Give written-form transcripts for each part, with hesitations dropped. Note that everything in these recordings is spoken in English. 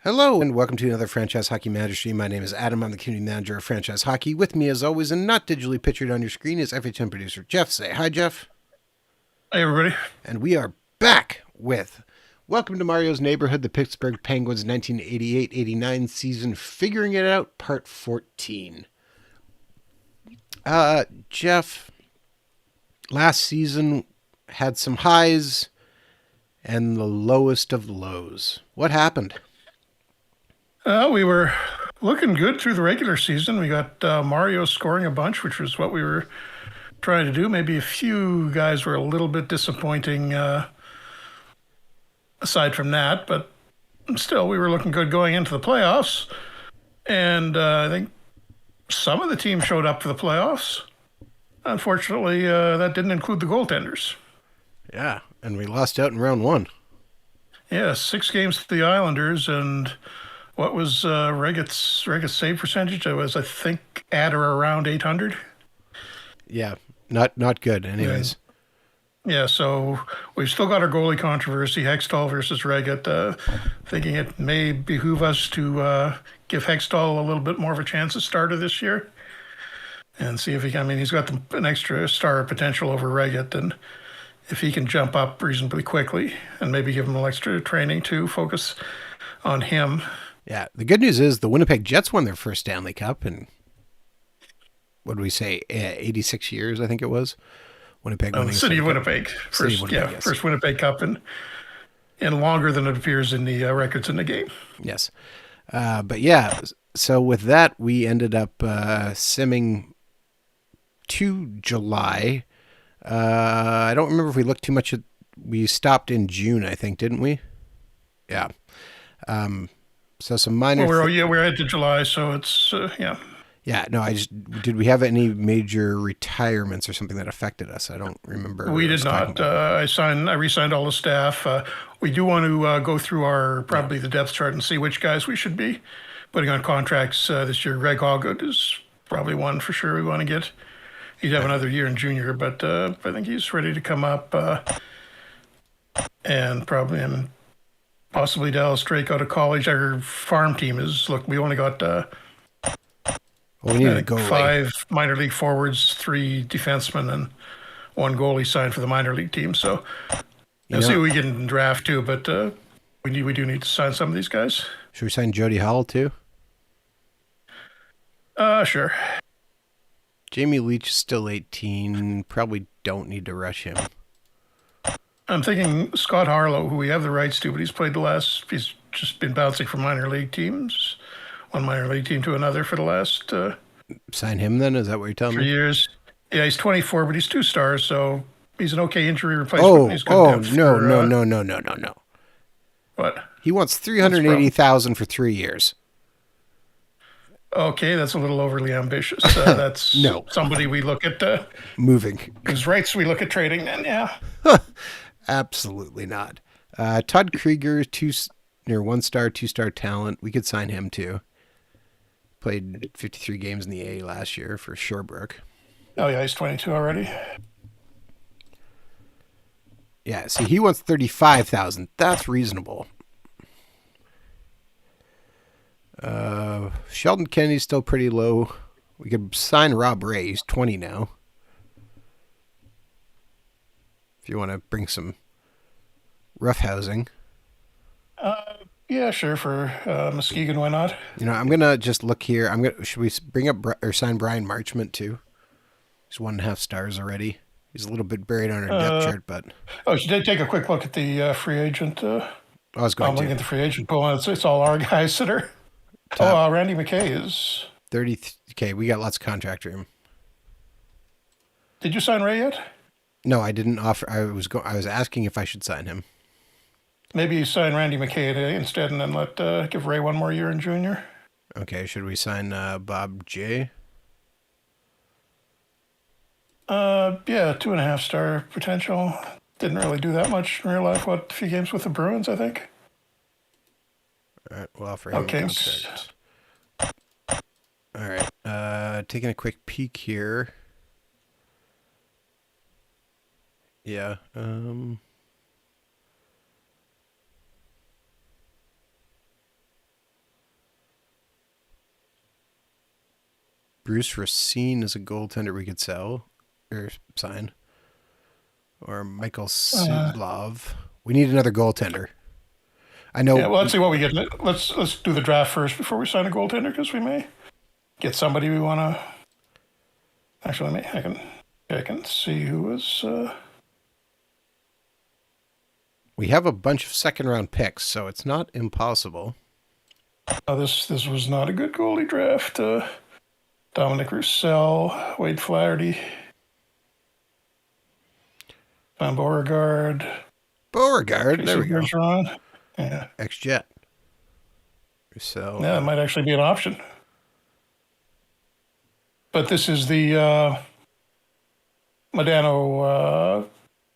Hello and welcome to another Franchise Hockey Manager stream. My name is Adam. I'm the community manager of Franchise Hockey. With me, as always, and not digitally pictured on your screen, is FHM producer Jeff. Say hi, Jeff. Hey, everybody. And we are back with Welcome to Mario's Neighborhood, the Pittsburgh Penguins 1988-89 season, Figuring It Out, Part 14. Jeff, last season had some highs and the lowest of lows. What happened? We were looking good through the regular season. We got Mario scoring a bunch, which was what we were trying to do. Maybe a few guys were a little bit disappointing aside from that, but still, we were looking good going into the playoffs. And I think some of the teams showed up for the playoffs. Unfortunately, that didn't include the goaltenders. Yeah, and we lost out in round one. Yeah, 6 games to the Islanders, and what was Regett's save percentage? It was, I think, at or around 800. Yeah, not good. Anyways. Yeah, so we've still got our goalie controversy, Hextall versus Regett. Thinking it may behoove us to give Hextall a little bit more of a chance at starter this year, and see if he can. I mean, he's got an extra star potential over Regett, and if he can jump up reasonably quickly, and maybe give him a little extra training to focus on him. Yeah, the good news is the Winnipeg Jets won their first Stanley Cup in, what do we say, 86 years, I think it was. Winnipeg winning. The city of Winnipeg. First Winnipeg Cup and longer than it appears in the records in the game. Yes. But yeah, so with that, we ended up simming to July. I don't remember if we looked too much at, we stopped in June, I think, didn't we? Yeah. So some minor. We're into July, so it's yeah. Yeah, no, did we have any major retirements or something that affected us? I don't remember. We did not. I re-signed all the staff. We do want to go through the depth chart and see which guys we should be putting on contracts this year. Greg Hoggood is probably one for sure we want to get. He'd have another year in junior, but I think he's ready to come up. And possibly Dallas Drake out of college. Our farm team we only got we need to go 5 minor league forwards, 3 defensemen, and 1 goalie signed for the minor league team. So we'll see what we get in the draft too. But we do need to sign some of these guys. Should we sign Jody Howell too? Sure. Jamie Leach is still 18. Probably don't need to rush him. I'm thinking Scott Harlow, who we have the rights to, but he's just been bouncing from minor league teams, one minor league team to another for the last sign him then? Is that what you're telling me? 3 years. Yeah, he's 24, but he's 2 stars, so he's an okay injury replacement. No. What? He wants $380,000 for 3 years. Okay, that's a little overly ambitious. That's no. Somebody we look at moving. His rights we look at trading. Then yeah. Absolutely not. Todd Krieger, 1-star, 2-star talent. We could sign him too. Played 53 games in the A last year for Shorebrook. Oh yeah, he's 22 already. Yeah, see, he wants $35,000. That's reasonable. Sheldon Kennedy's still pretty low. We could sign Rob Ray. He's 20 now. If you want to bring some roughhousing. Yeah, sure. For Muskegon, why not? I'm gonna just look here. Should we bring up or sign Brian Marchment too? He's 1.5 stars already. He's a little bit buried on our depth chart, but. Oh, should I take a quick look at the free agent? I was going to. I'm looking at the free agent pool. It's all our guys that are. Randy McKay is 30. Okay, we got lots of contract room. Did you sign Ray yet? No, I didn't offer. I was asking if I should sign him. Maybe you sign Randy McKay instead, and then give Ray 1 more year in junior. Okay, should we sign Bob J? Yeah, 2.5 star potential. Didn't really do that much in real life. A few games with the Bruins, I think. All right, we'll offer him a contract. All right, taking a quick peek here. Yeah. Bruce Racine is a goaltender we could sell or sign. Or Michael Uh, Sudlov. We need another goaltender. I yeah, know. well, let's see what we get. Let's do the draft first before we sign a goaltender because we may get somebody we want to. Actually, I can see who is. We have a bunch of second round picks, so it's not impossible. Oh, this was not a good goalie draft. Dominic Roussel, Wade Flaherty, Van Beauregard, Beauregard, there Tracy we go. Bergeron. Yeah, Ex-Jet. So yeah, it might actually be an option. But this is the Modano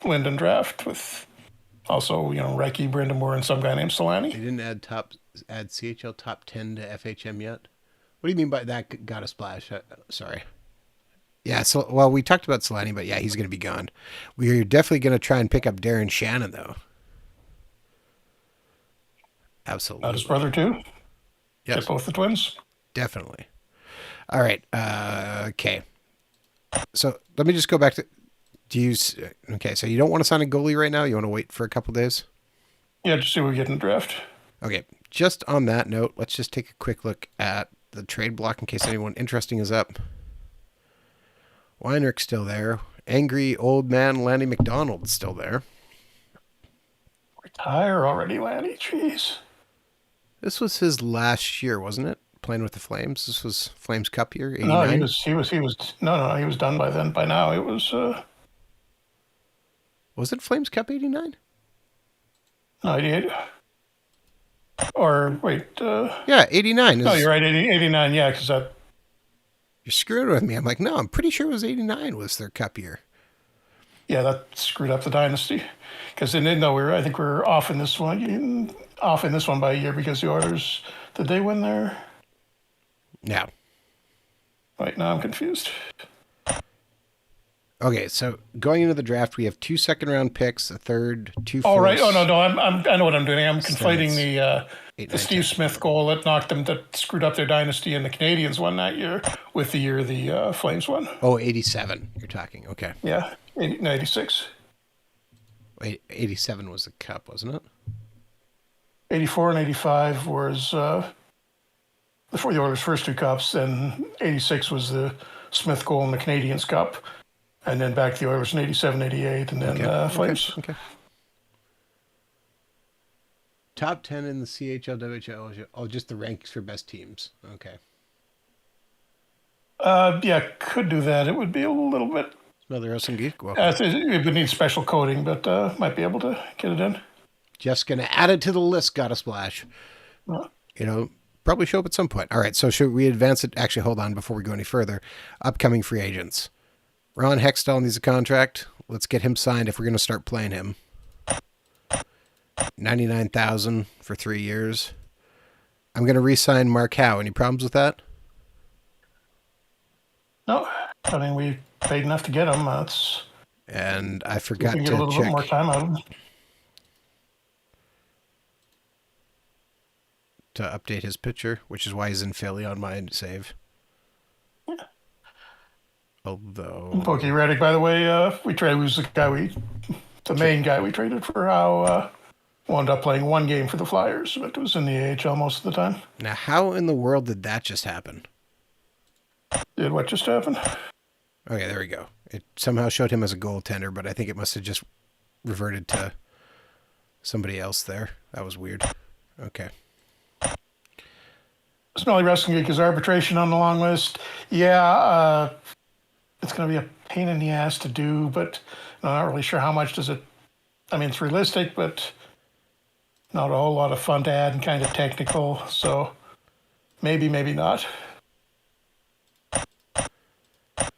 Linden draft with also Reiki, Brindamore, and some guy named they Solani. didn't add CHL top 10 to FHM yet. What do you mean by that? Got a splash? Sorry. Yeah, so well, we talked about Solani, but yeah, he's going to be gone. We're definitely going to try and pick up Darren Shannon, though. Absolutely. His brother too. Yes, Get both the twins. definitely. All right. Okay. So let me just go back to. Okay? So you don't want to sign a goalie right now. You want to wait for a couple days. Yeah, just see what we get in the draft. Okay. Just on that note, let's just take a quick look at the trade block in case anyone interesting is up. Weinrich's still there. Angry old man Lanny McDonald's still there. Retire already, Lanny. Jeez. This was his last year, wasn't it? Playing with the Flames. This was Flames Cup year, 89. No, he was no, he was done by then. By now, it was Was it Flames Cup 89? 98. Or wait, Yeah, 89. no, you're right, 89. Yeah, because that. You're screwing with me. I'm like, no, I'm pretty sure it was 89 was their Cup year. Yeah, that screwed up the dynasty. Because I think we're off in this one, by a year because the Oilers, did they win there? No. Right now, I'm confused. Okay, so going into the draft, we have 2 second-round picks, a third, 2 Oh, fourths. right. Oh, no, I know what I'm doing. I'm conflating Stats. the Steve Smith goal that screwed up their dynasty and the Canadians won that year with the year the Flames won. Oh, 87 you're talking. Okay. Yeah, 86. Wait, 87 was the Cup, wasn't it? 84 and 85 was the Oilers' first 2 cups, and 86 was the Smith goal in the Canadians Cup, and then back to the Oilers in 87, 88, and then Flames. Okay. Top 10 in the CHL, WHL. Oh, just the ranks for best teams. Okay. Yeah, could do that. It would be a little bit. Smother us and geek. It would need special coding, but might be able to get it in. Just going to add it to the list. Got a splash. Probably show up at some point. All right, so should we advance it? Actually, hold on before we go any further. Upcoming free agents. Ron Hextall needs a contract. Let's get him signed if we're going to start playing him. $99,000 for 3 years. I'm going to re-sign Mark Howe. Any problems with that? No, I mean we paid enough to get him. And I forgot we can to get a little check bit more time out of him. to update his picture, which is why he's in Philly on my save. Yeah. Although Pokey Reddick, by the way, we traded. Was the main guy we traded for Howe. Wound up playing 1 game for the Flyers, but it was in the AHL most of the time. now, how in the world did that just happen? Did what just happen? Okay, there we go. It somehow showed him as a goaltender, but I think it must have just reverted to somebody else there. That was weird. Okay. Smelly Wrestling Geek is arbitration on the long list. Yeah, it's going to be a pain in the ass to do, but I'm not really sure how much does it. I mean, it's realistic, but not a whole lot of fun to add and kind of technical. So maybe not.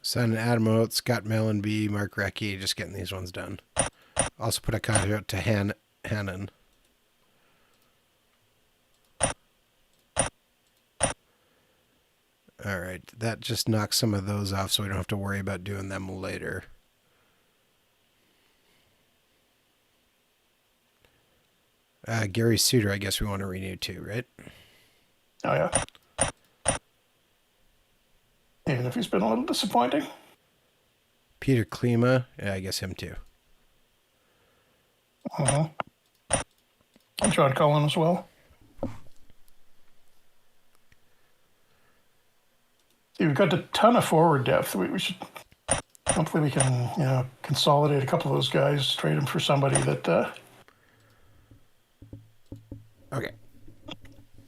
Son Adam Oates, Scott Mellenby, Mark Recchi, just getting these ones done. Also put a contract to Hannon. All right, that just knocks some of those off so we don't have to worry about doing them later. Gary Suter, I guess we want to renew too, right? Oh, yeah. even if he's been a little disappointing. Peter Klima, yeah, I guess him too. And John Cullen as well. See, we've got a ton of forward depth. We should, hopefully we can, consolidate a couple of those guys, trade them for somebody that Okay.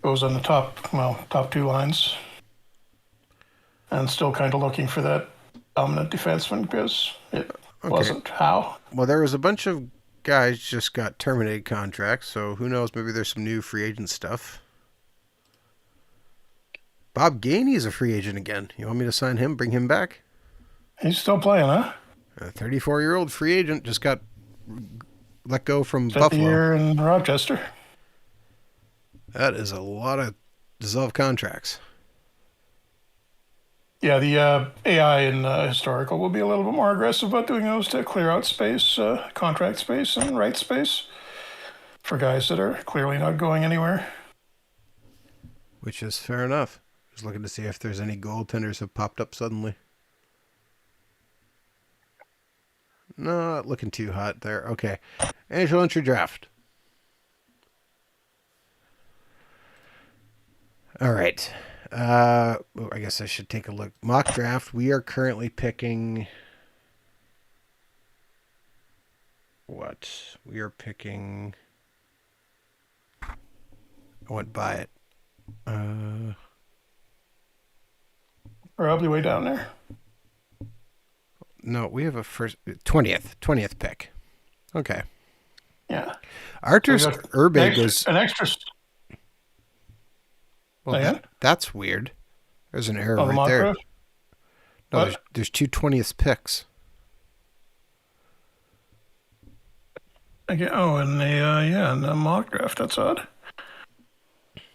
goes on the top two lines. And still kind of looking for that dominant defenseman because it wasn't how. Well, there was a bunch of guys just got terminated contracts, so who knows? Maybe there's some new free agent stuff. Bob Gainey is a free agent again. You want me to sign him, bring him back? He's still playing, huh? A 34-year-old free agent just got let go from Buffalo. Year in Rochester. That is a lot of dissolved contracts. Yeah, the AI in historical will be a little bit more aggressive about doing those to clear out space, contract space, and right space for guys that are clearly not going anywhere. Which is fair enough. Just looking to see if there's any goaltenders have popped up suddenly. Not looking too hot there. Okay. NHL Draft. All right. I guess I should take a look. Mock draft. We are currently picking. What? We are picking. I went by it. Probably way down there. No, we have a 20th pick. Okay. Yeah. Arthur's Urbe goes. An extra. Well, that's weird. There's an error right there. Draft? No, there's two 20th picks. Okay. Oh, in the mock draft. That's odd.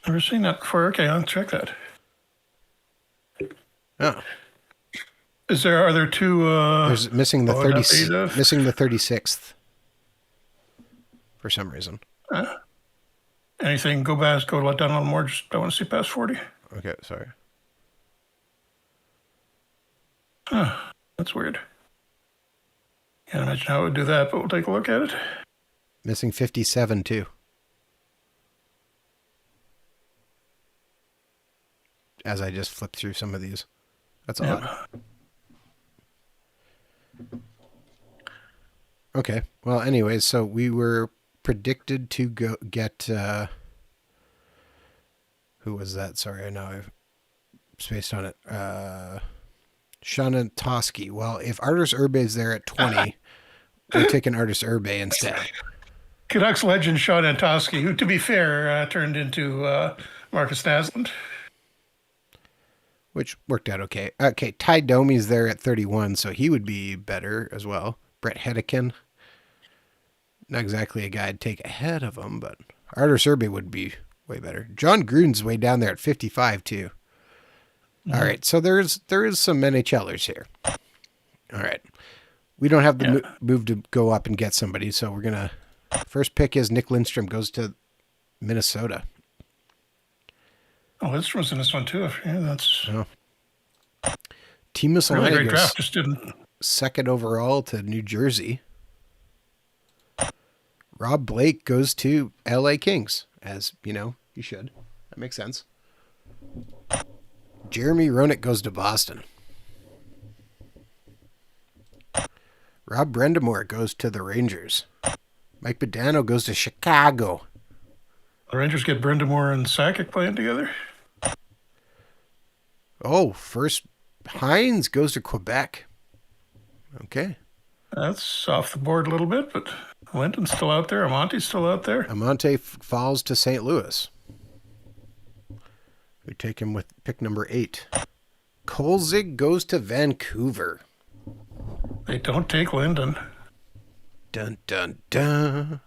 Never seen that before. Okay, I'll check that. Oh. Are there two? There's missing the 36th for some reason. Anything? Go down a little more. Just don't want to see past 40. Okay, sorry. That's weird. Can't imagine how it would do that, but we'll take a look at it. Missing 57 too. As I just flipped through some of these. That's odd. Okay. Well, anyways, so we were predicted to get who was that? Sorry, I know I've spaced on it. Shannon-Toski. Well, if Artis Urbe is there at 20, we're taking Artis Urbe instead. Canucks legend Shannon-Toski, who, to be fair, turned into Marcus Naslund. Which worked out okay. Okay, Ty Domi's there at 31, so he would be better as well. Brett Hedican. Not exactly a guy I'd take ahead of him, but Artis Urbe would be way better. John Gruden's way down there at 55 too. All right, so there is some NHLers here. All right. We don't have the move to go up and get somebody, so we're going to... First pick is Nick Lindstrom, goes to Minnesota. Oh, Lindstrom's in this one too. Yeah, that's... Oh. Timus really great goes draft. Just didn't... second overall to New Jersey. Rob Blake goes to LA Kings, as, you should. That makes sense. Jeremy Roenick goes to Boston. Rob Brendamore goes to the Rangers. Mike Bedano goes to Chicago. The Rangers get Brendamore and Sakic playing together. Oh, first Hines goes to Quebec. Okay. That's off the board a little bit, but Linton's still out there. Amonte's still out there. Amonte falls to St. Louis. We take him with pick number 8. Kolzig goes to Vancouver. They don't take Linden. Dun, dun, dun.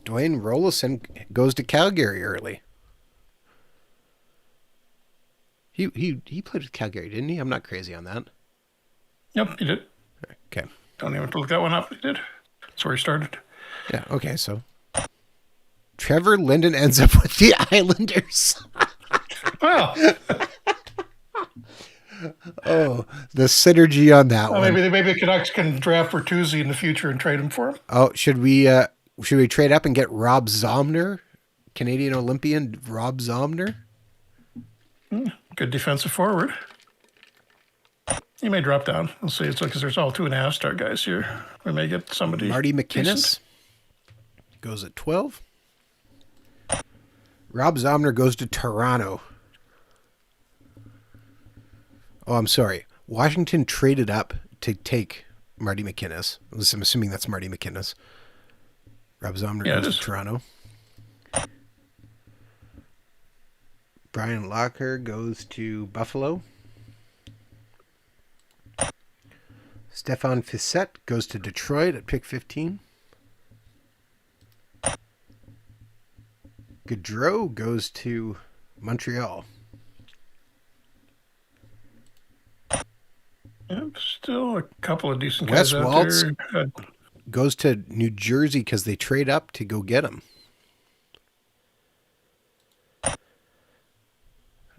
Dwayne Rollison goes to Calgary early. He played with Calgary, didn't he? I'm not crazy on that. Yep, he did. Okay. Don't even have to look that one up. He did. That's where he started. Yeah, okay, so Trevor Linden ends up with the Islanders. Well, Oh, the synergy on that one. Maybe the Canucks can draft Bertuzzi in the future and trade him for him. Oh, should we trade up and get Rob Zomner, Canadian Olympian Rob Zomner? Good defensive forward. He may drop down. We'll see. It's because there's all 2.5-star guys here. We may get somebody. Marty McInnes decent. goes at 12. Rob Zomner goes to Toronto. Oh, I'm sorry. Washington traded up to take Marty McInnes. I'm assuming that's Marty McInnes. Rob Zomner goes to Toronto. Brian Locker goes to Buffalo. Stefan Fissette goes to Detroit at pick 15. Gaudreau goes to Montreal. Yep, still a couple of decent guys Wes out Waltz there. Goes to New Jersey because they trade up to go get him.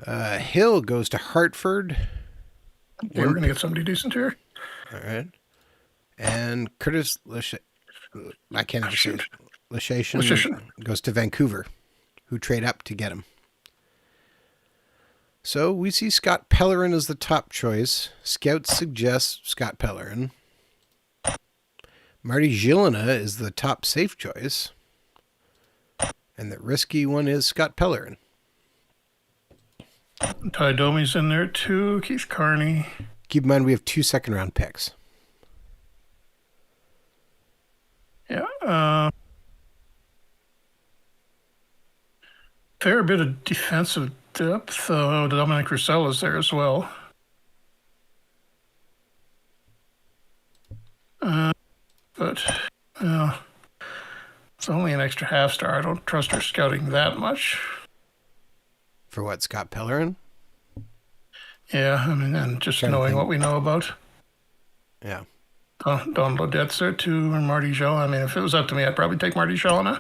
Hill goes to Hartford. We're going to get somebody decent here. All right. And Curtis Leshation goes to Vancouver, who trade up to get him. So we see Scott Pellerin as the top choice. Scouts suggest Scott Pellerin. Marty Gilina is the top safe choice. And the risky one is Scott Pellerin. Ty Domi's in there too. Keith Carney. Keep in mind we have 2 second-round picks. Yeah. Fair bit of defensive depth. Dominic Roussel is there as well. But it's only an extra half-star. I don't trust her scouting that much. For what, Scott Pellerin? Yeah, I mean, and just knowing what we know about. Yeah. Don Lodette's there too, or Marty Gell. I mean, if it was up to me, I'd probably take Marty Gellina.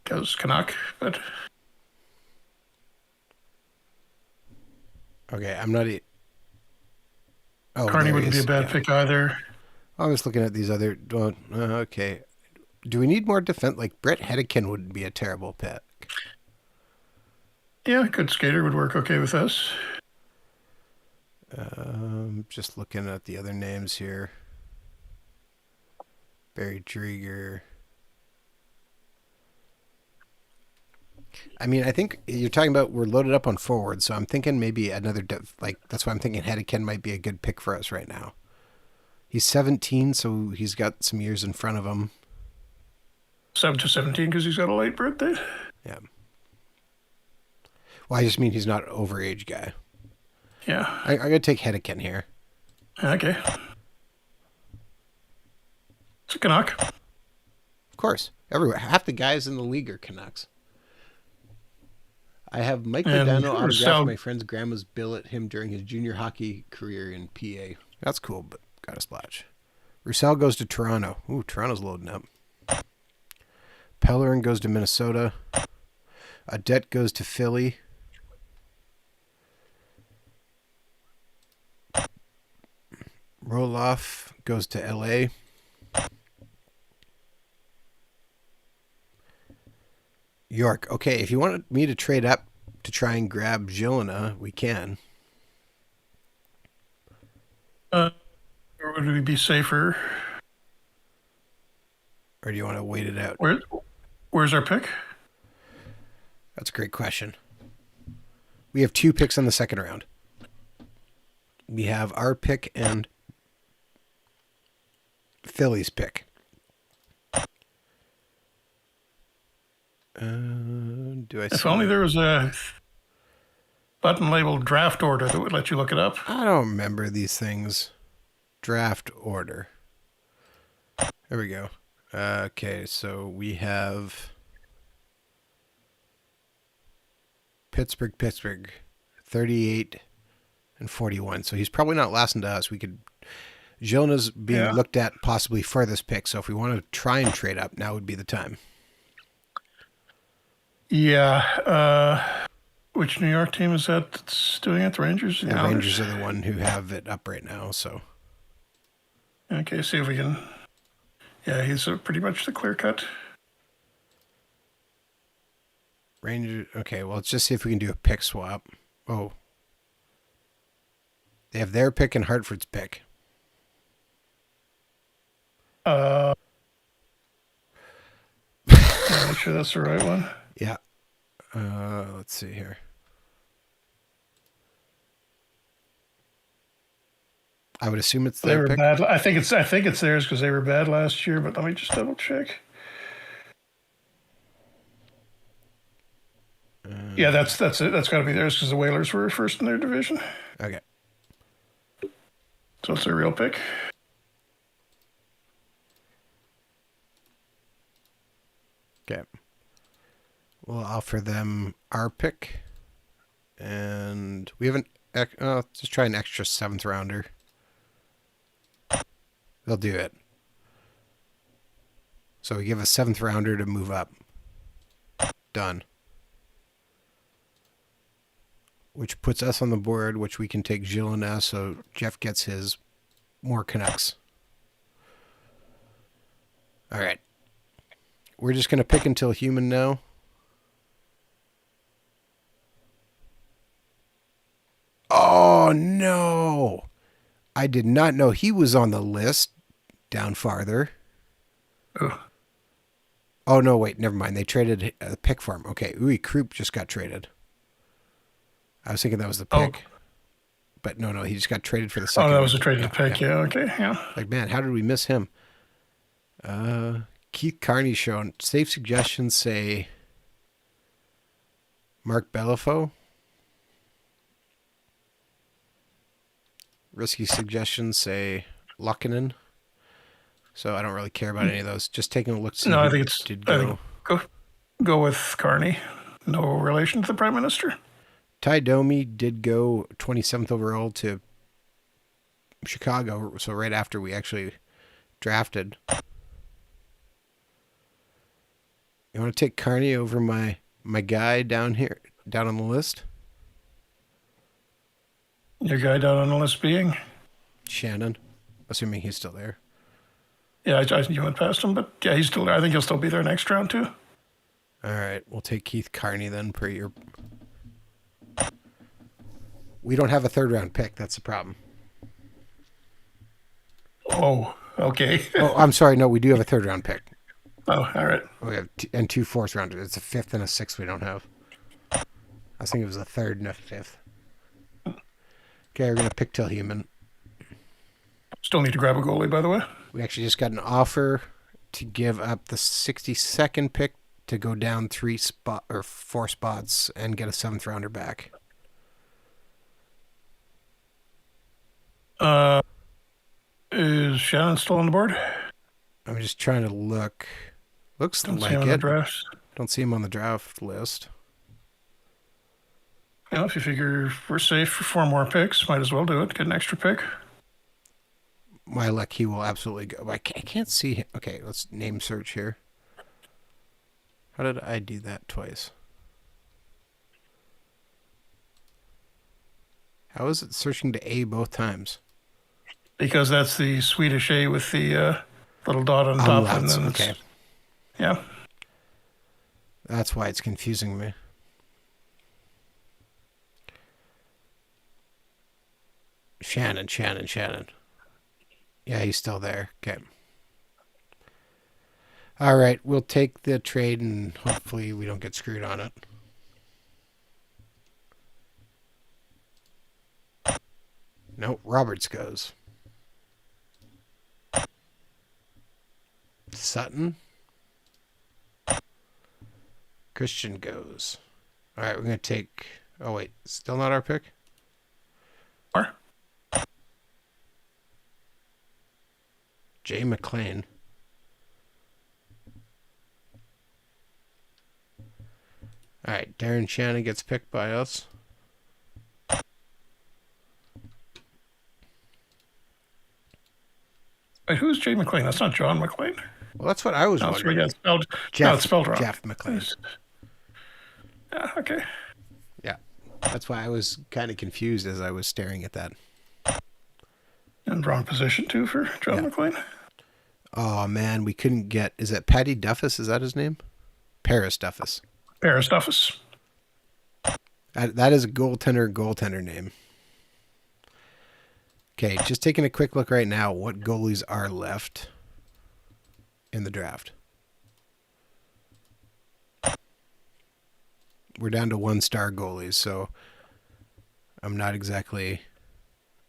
Because Canuck, but... Okay, I'm not... Carney wouldn't be a bad pick either. I was looking at these other... okay. Do we need more defense? Like, Brett Hedican wouldn't be a terrible pick. Yeah, good skater would work okay with us. Just looking at the other names here. Barry Drieger. I mean, I think you're talking about we're loaded up on forward, so I'm thinking maybe another... that's why I'm thinking Hedican might be a good pick for us right now. He's 17, so he's got some years in front of him. 7 to 17 because he's got a late birthday? Yeah. Well, I just mean he's not an overage guy. Yeah. I'm going to take Hedican here. Okay. It's a Canuck. Of course. Everywhere. Half the guys in the league are Canucks. I have Mike Modano autographed my friend's grandma's billet him during his junior hockey career in PA. That's cool, but got a splash. Roussel goes to Toronto. Ooh, Toronto's loading up. Pellerin goes to Minnesota. Audette goes to Philly. Roloff goes to LA. York. Okay, if you want me to trade up to try and grab Gilina, we can. Or would we be safer? Or do you want to wait it out? Where's our pick? That's a great question. We have 2 picks on the second round. We have our pick and Philly's pick. If only there was a button labeled draft order that would let you look it up. I don't remember these things. Draft order. There we go. Okay, so we have Pittsburgh, 38 and 41. So he's probably not lasting to us. Gilina's being looked at possibly furthest pick. So if we want to try and trade up, now would be the time. Yeah. Which New York team is that that's doing it? The Rangers? The Rangers are the one who have it up right now, so. Okay, see if we can. Yeah, he's pretty much the clear cut. Rangers. Okay, well, let's just see if we can do a pick swap. Oh. They have their pick and Hartford's pick. Make sure that's the right one. Yeah. Let's see here. I would assume it's their pick. Bad. I think it's theirs because they were bad last year. But let me just double check. Yeah, that's it. That's got to be theirs because the Whalers were first in their division. Okay. So it's their real pick. Okay. We'll offer them our pick. And we haven't. Just try an extra 7th rounder. They'll do it. So we give a 7th rounder to move up. Done. Which puts us on the board, which we can take Gilles and us, so Jeff gets his more Canucks. All right. We're just going to pick until human now. Oh, no. I did not know he was on the list down farther. Oh, no, wait, never mind. They traded a pick for him. Okay, Uwe Krupp just got traded. I was thinking that was the pick. But no, he just got traded for the second. Oh, that was a traded pick. Yeah, okay, yeah. Like, man, how did we miss him? Keith Carney shown. Safe suggestions say Mark Bellefaux. Risky suggestions say Luckinen. So I don't really care about any of those. Just taking a look to see I think it's go with Carney. No relation to the Prime Minister. Ty Domi did go 27th overall to Chicago, so right after we actually drafted. You want to take Carney over my guy down here, down on the list? Your guy down on the list being? Shannon, assuming he's still there. Yeah, you went past him, but yeah, he's still there. I think he'll still be there next round too. All right, we'll take Keith Carney then per your... We don't have a 3rd round pick. That's the problem. Oh, okay. Oh, I'm sorry. No, we do have a 3rd round pick. Oh, all right. We have and 2 4th rounders. It's a 5th and a 6th we don't have. I was thinking it was a 3rd and a 5th. Okay, we're going to pick till human. Still need to grab a goalie, by the way. We actually just got an offer to give up the 62nd pick to go down 4 spots and get a 7th rounder back. Is Shannon still on the board? I'm just trying to look. Looks Don't like see him on it. the draft. Don't see him on the draft list. Yeah, if you figure we're safe for 4 more picks, might as well do it. Get an extra pick. My luck, he will absolutely go. I can't see him. Okay, let's name search here. How did I do that twice? How is it searching to A both times? Because that's the Swedish A with the little dot on top. And then okay. Yeah. That's why it's confusing me. Shannon. Yeah, he's still there. Okay. All right, we'll take the trade and hopefully we don't get screwed on it. No, Roberts goes. Sutton. Christian goes. All right, we're going to take... Oh, wait. Still not our pick? Or? Jay McLean. All right, Darren Shannon gets picked by us. Wait, who's Jay McLean? That's not John McLean. Well, that's what I was wondering. It's Jeff, spelled wrong. Jeff McLean. Yeah, okay. Yeah. That's why I was kind of confused as I was staring at that. And wrong position, too, for John Yeah. McLean. Oh, man, we couldn't get... Is it Patty Duffus? Is that his name? Paris Duffus. Paris Duffus. That is a goaltender name. Okay, just taking a quick look right now. What goalies are left in the draft? We're down to 1-star goalies, so I'm not exactly...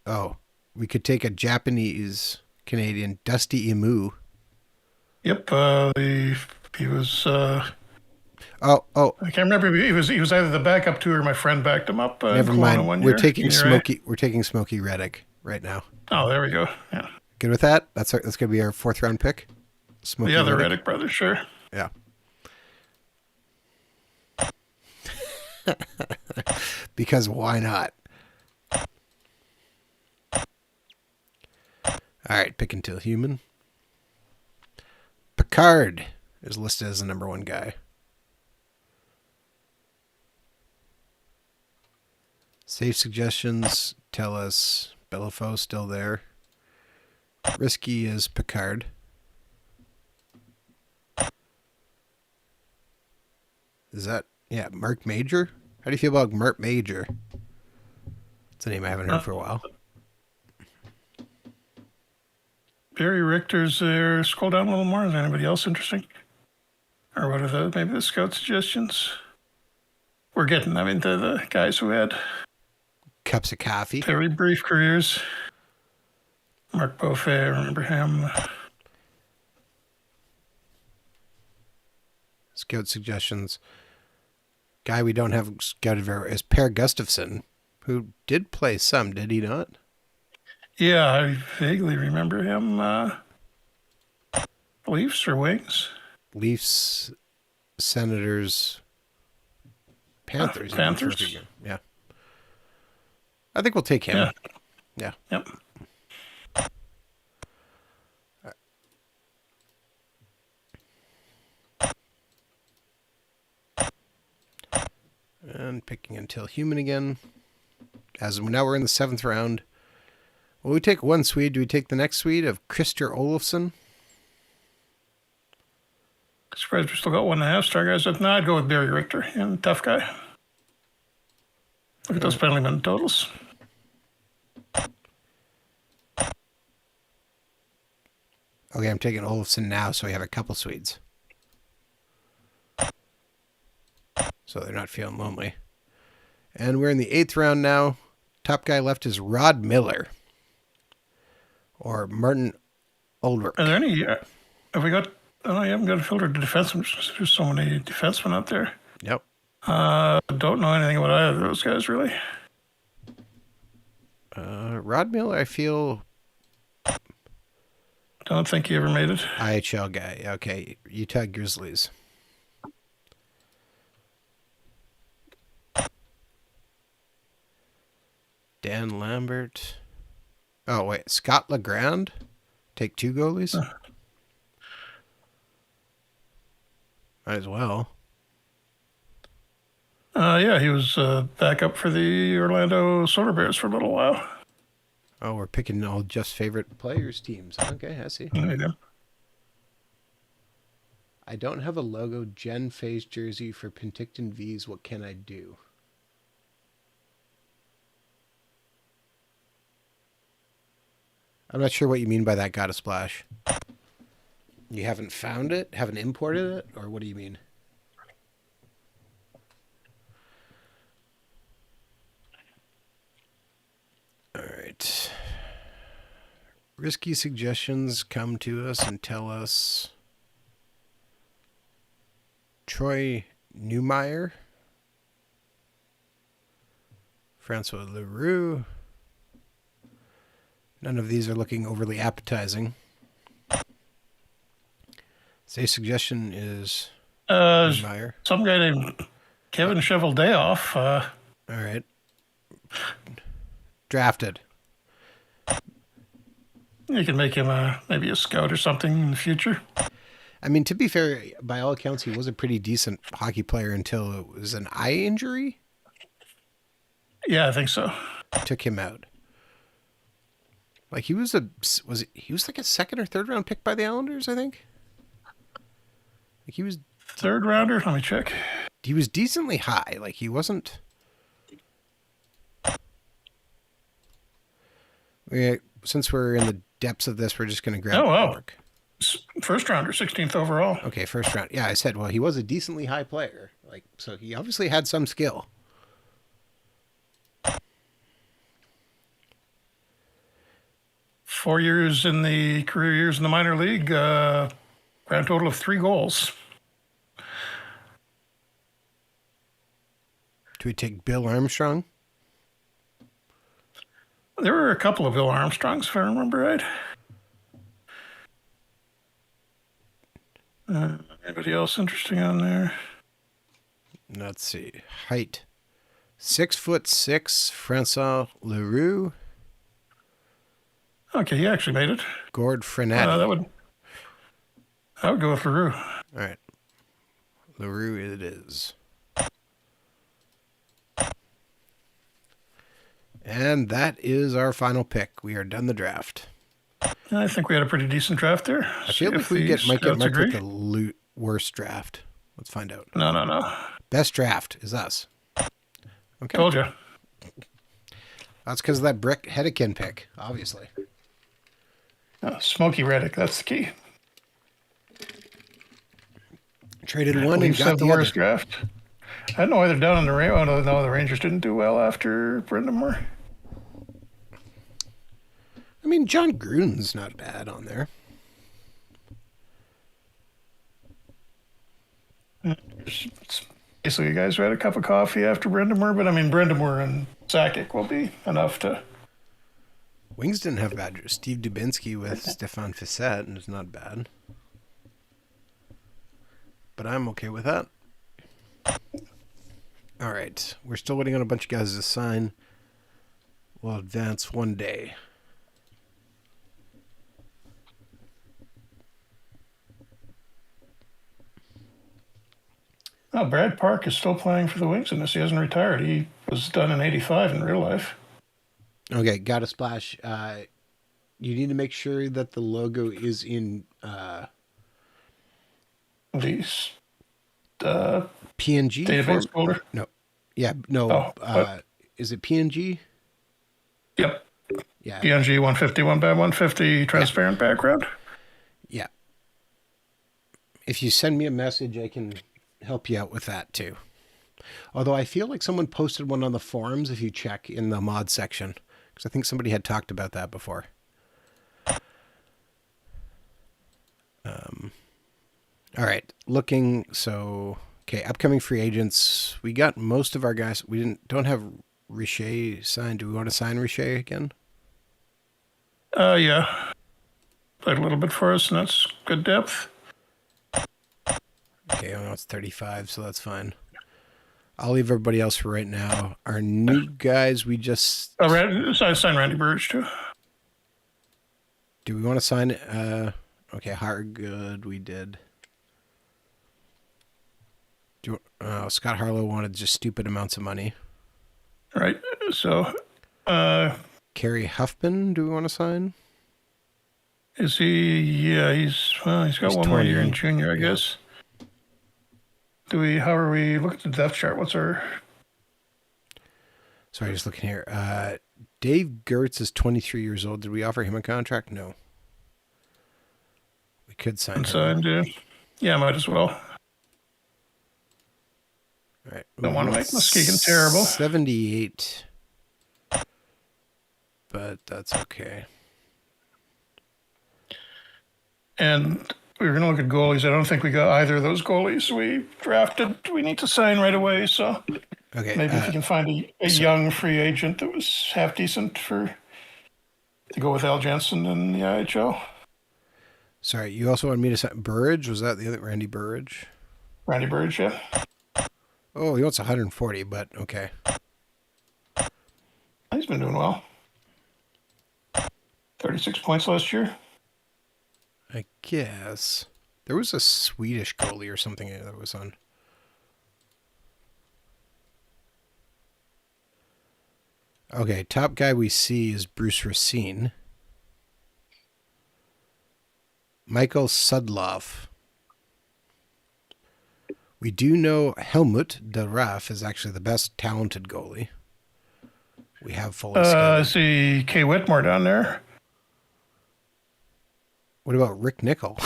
Oh, we could take a Japanese Canadian, Dusty Imu. Yep, he was... Oh, I can't remember. He was either the backup to or my friend backed him up. never in Kelowna mind. one We're year. taking You're right. Smokey. We're taking Smokey Reddick right now. Oh, there we go. Yeah. Good with that? That's going to be our 4th-round pick. Smokey The other Reddick brothers, sure. Yeah. Because why not? All right, pick until human. Picard is listed as the number 1 guy. Safe suggestions tell us Bellafo still there. Risky is Picard. Is that... Yeah, Mark Major? How do you feel about Mark Major? It's a name I haven't heard for a while. Barry Richter's there. Scroll down a little more. Is there anybody else interesting? Or what are maybe the scout suggestions? We're getting, the guys who had Cups of coffee. very brief careers. Mark Beaufait, I remember him. Scout suggestions. Guy we don't have scouted very is Per Gustafsson, who did play some, did he not? Yeah, I vaguely remember him. Leafs or Wings? Leafs, Senators, Panthers. Panthers. Yeah. I think we'll take him. Yeah. Yeah. Yep. And picking until human again. As now we're in the 7th round. Will we take 1 Swede? Do we take the next Swede of Christer Olofsson? Surprised we still got 1.5-star guys. No, I'd go with Barry Richter. And tough guy. Look at those penalty minute totals. Okay, I'm taking Olofsson now, so we have a couple Swedes. So they're not feeling lonely. And we're in the 8th round now. Top guy left is Rod Miller. Or Martin Ulrich. Are there any... have we got... Oh, you haven't got a filter to defensemen. There's so many defensemen out there. Yep. Don't know anything about either of those guys, really. Rod Miller, I feel... Don't think he ever made it. IHL guy. Okay, Utah Grizzlies. Dan Lambert. Oh, wait. Scott LeGrand? Take 2 goalies? Might as well. Yeah, he was backup for the Orlando Solar Bears for a little while. Oh, we're picking all Jeff's favorite players' teams. Okay, I see. There you go. I don't have a logo Jen Phase jersey for Penticton V's. What can I do? I'm not sure what you mean by that. Got a splash. You haven't found it? Haven't imported it? Or what do you mean? All right. Risky suggestions come to us and tell us Troy Neumeyer, Francois Leroux. None of these are looking overly appetizing. Safe suggestion is Neumeyer. Some guy named Kevin Cheveldayoff. All right. Drafted. You can make him maybe a scout or something in the future. I mean, to be fair, by all accounts, he was a pretty decent hockey player until it was an eye injury. Yeah, I think so. Took him out. Like he was like a second or third round pick by the Islanders, I think. Like he was Third rounder. Let me check. He was decently high. Like he wasn't. Since we're in the depths of this, we're just going to grab. Oh wow. First rounder, 16th overall. Okay, first round. Yeah, I said. Well, he was a decently high player. Like so, he obviously had some skill. 4 years in the career years in the minor league. Grand total of 3 goals. Do we take Bill Armstrong? There were a couple of Bill Armstrongs, if I remember right. Anybody else interesting on there? Let's see. Height. 6'6", Francois Leroux. Okay, he actually made it. Gord Frenette. I would go with Leroux. All right. Leroux it is. And that is our final pick. We are done the draft. I think we had a pretty decent draft there. I feel like we might get marked with the worst draft. Let's find out. No. Best draft is us. Okay. Told you. That's because of that Brick Hedekin pick, obviously. Smokey Reddick, that's the key. Traded one and got the worst other. Draft. I don't know why they're down in the Rangers. Oh, no, the Rangers didn't do well after Brendan Moore. I mean, John Gruden's not bad on there. It's basically, you guys who had a cup of coffee after Brendan Moore, but I mean, Brendan Moore and Sakic will be enough to. Wings didn't have bad. Steve Dubinsky with Stefan Fissette, and it's not bad. But I'm okay with that. All right. We're still waiting on a bunch of guys to sign. We'll advance one day. Oh, Brad Park is still playing for the Wings in this. He hasn't retired. He was done in '85 in real life. Okay, got a splash. You need to make sure that the logo is in These PNG database folder. No, yeah, no. Is it PNG? Yep. Yeah. PNG 151 by 150 transparent background. Yeah. If you send me a message, I can help you out with that too. Although I feel like someone posted one on the forums if you check in the mod section. Because I think somebody had talked about that before. All right. Looking. So, okay. Upcoming free agents. We got most of our guys. We don't have Richer signed. Do we want to sign Richer again? Yeah. Played a little bit for us, and that's good depth. Okay. Oh, no, it's 35, so that's fine. I'll leave everybody else for right now. Our new guys, we just... I signed Randy Burge, too. Do we want to sign... okay, Hargood, we did. Scott Harlow wanted just stupid amounts of money. Right, so... Kerry Huffman, do we want to sign? Is he... Yeah, he's got one more year in junior, I guess. How are we looking at the depth chart? What's our... Sorry, just looking here. Dave Gertz is 23 years old. Did we offer him a contract? No. We could sign him. Yeah, might as well. All right. Don't want to make Muskegon terrible. 78. But that's okay. And... we were going to look at goalies. I don't think we got either of those goalies we drafted. We need to sign right away. So okay, maybe if you can find a young free agent that was half decent to go with Al Jensen in the IHL. Sorry, you also wanted me to sign Burridge? Was that the other Randy Burridge? Randy Burridge, yeah. Oh, he wants 140, but okay. He's been doing well. 36 points last year. I guess. There was a Swedish goalie or something that was on. Okay, top guy we see is Bruce Racine. Michael Sudloff. We do know Helmut de Raff is actually the best talented goalie. We have fully I scouted. see Kay Whitmore down there. What about Rick Nickel?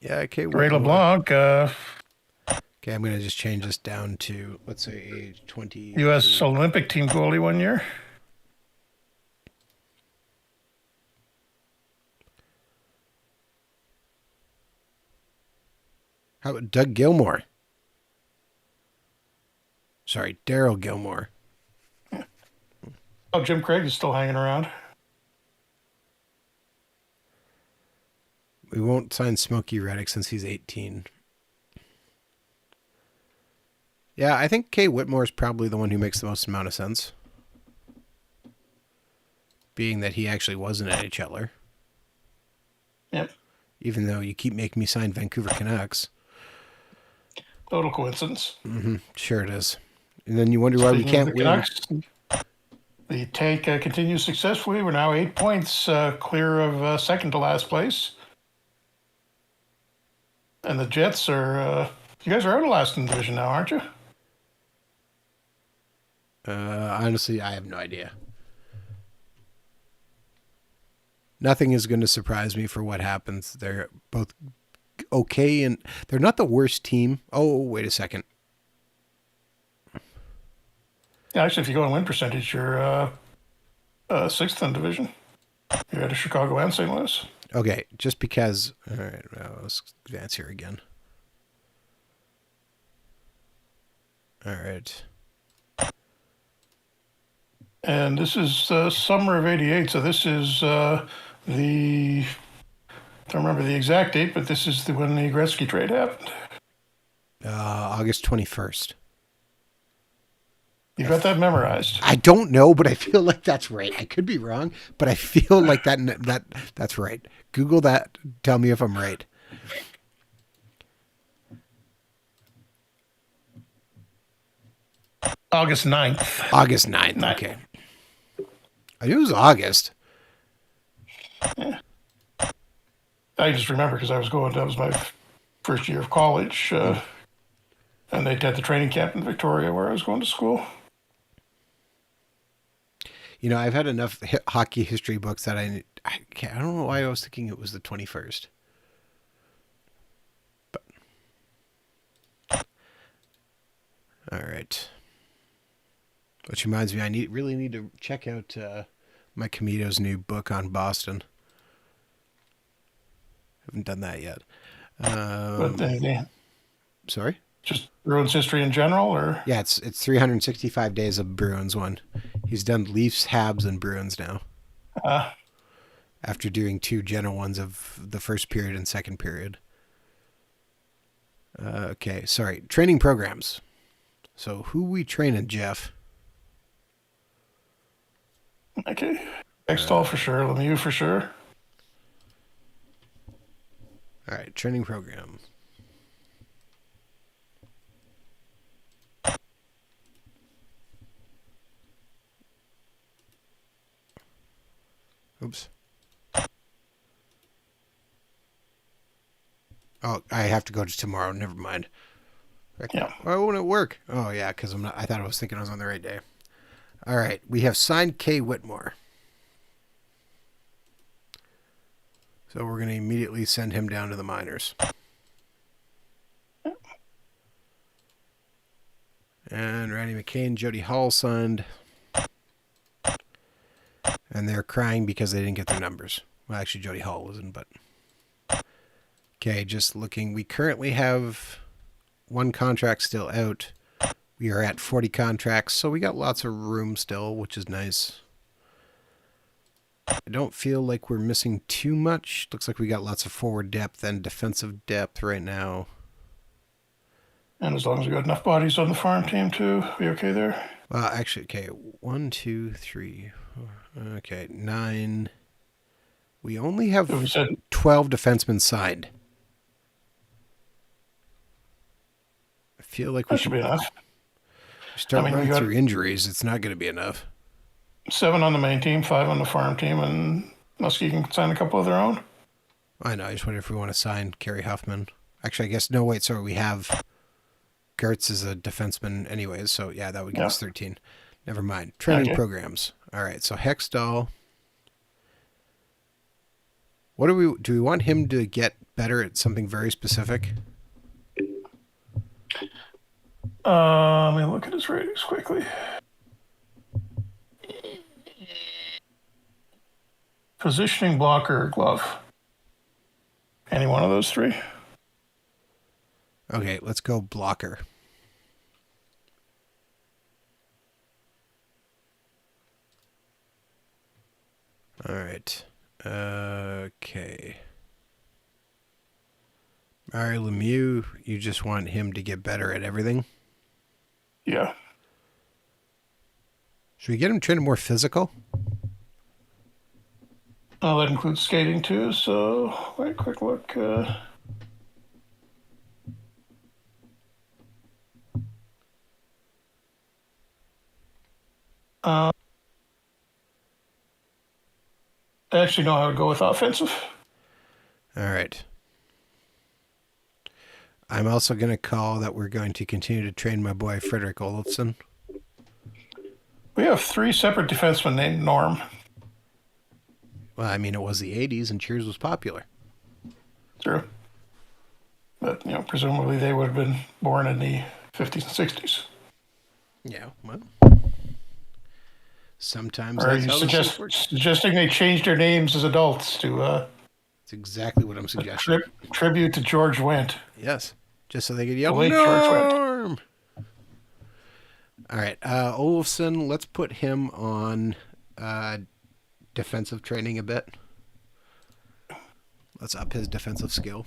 Yeah, okay. Ray Whitmore. LeBlanc, Okay, I'm going to just change this down to, let's say, age 20. U.S. Olympic team goalie one year. How about Doug Gilmore? Sorry, Daryl Gilmore. Oh, Jim Craig is still hanging around. We won't sign Smokey Reddick since he's 18. Yeah, I think Kay Whitmore is probably the one who makes the most amount of sense. Being that he actually was an NHLer. Yep. Even though you keep making me sign Vancouver Canucks. Total coincidence. Mm-hmm. Sure it is. And then you wonder why we can't win. Canucks, the tank continues successfully. We're now 8 points clear of second to last place. And the Jets are, you guys are out of last in the division now, aren't you? Honestly, I have no idea. Nothing is going to surprise me for what happens. They're both okay, and they're not the worst team. Oh, wait a second. Yeah, actually, if you go on win percentage, you're sixth in division. You're out of Chicago and St. Louis. Okay, just because. All right, let's advance here again. All right. And this is summer of '88, so this is the. I don't remember the exact date, but this is when the Gretzky trade happened. August 21st. You got that memorized? I don't know, but I feel like that's right. I could be wrong, but I feel like that's right. Google that. Tell me if I'm right. August 9th. August 9th. Okay. I knew it was August. Yeah. I just remember because that was my first year of college. And they had the training camp in Victoria where I was going to school. You know, I've had enough hockey history books that I don't know why I was thinking it was the 21st. But all right. Which reminds me, I really need to check out Mike Comito's new book on Boston. Haven't done that yet. Sorry? Just Bruins history in general, or? Yeah, it's 365 days of Bruins one. He's done Leafs, Habs, and Bruins now. After doing 2 general ones of the first period and second period. Okay, sorry. Training programs. So who we training, Jeff? Okay. Extall for sure. Lemieux for sure. All right, training program. Oops. Oh, I have to go to tomorrow. Never mind. Yeah. Why won't it work? Oh, yeah, because I'm not. I thought I was thinking I was on the right day. All right, we have signed Kay Whitmore. So we're going to immediately send him down to the minors. And Randy McCain, Jody Hall signed. And they're crying because they didn't get their numbers. Well, actually, Jody Hall wasn't, but... Okay, just looking. We currently have 1 contract still out. We are at 40 contracts, so we got lots of room still, which is nice. I don't feel like we're missing too much. Looks like we got lots of forward depth and defensive depth right now. And as long as we got enough bodies on the farm team too, we okay there? Well, actually, okay. 1, 2, 3, 4, okay, 9. We only have 12 defensemen signed. I feel like that should be enough. I Start mean, we running got through injuries. It's not going to be enough. 7 on the main team, 5 on the farm team, and Muskie can sign a couple of their own. I know. I just wonder if we want to sign Kerry Huffman. Actually, I guess no. Wait, sorry. We have Gertz as a defenseman, anyways. So yeah, that would give us 13. Never mind. Training programs. All right. So Hextall. What do we want him to get better at something very specific? Let me look at his ratings quickly. Positioning, blocker, glove. Any one of those 3? Okay, let's go blocker. All right. Okay. Mario Lemieux, you just want him to get better at everything? Yeah. Should we get him training more physical? Oh, that includes skating too, so wait, quick look. I actually know how to go with offensive. All right. I'm also going to call that we're going to continue to train my boy Frederick Olofsson. We have 3 separate defensemen named Norm. Well, I mean, it was the 80s and Cheers was popular. True. But, presumably they would have been born in the 50s and 60s. Yeah, well. Sometimes or that's how this works. Suggesting they changed their names as adults to That's exactly what I'm suggesting. Tribute to George Wendt. Yes. Just so they could yell, Late Norm! All right. Olofsson, let's put him on defensive training a bit. Let's up his defensive skill.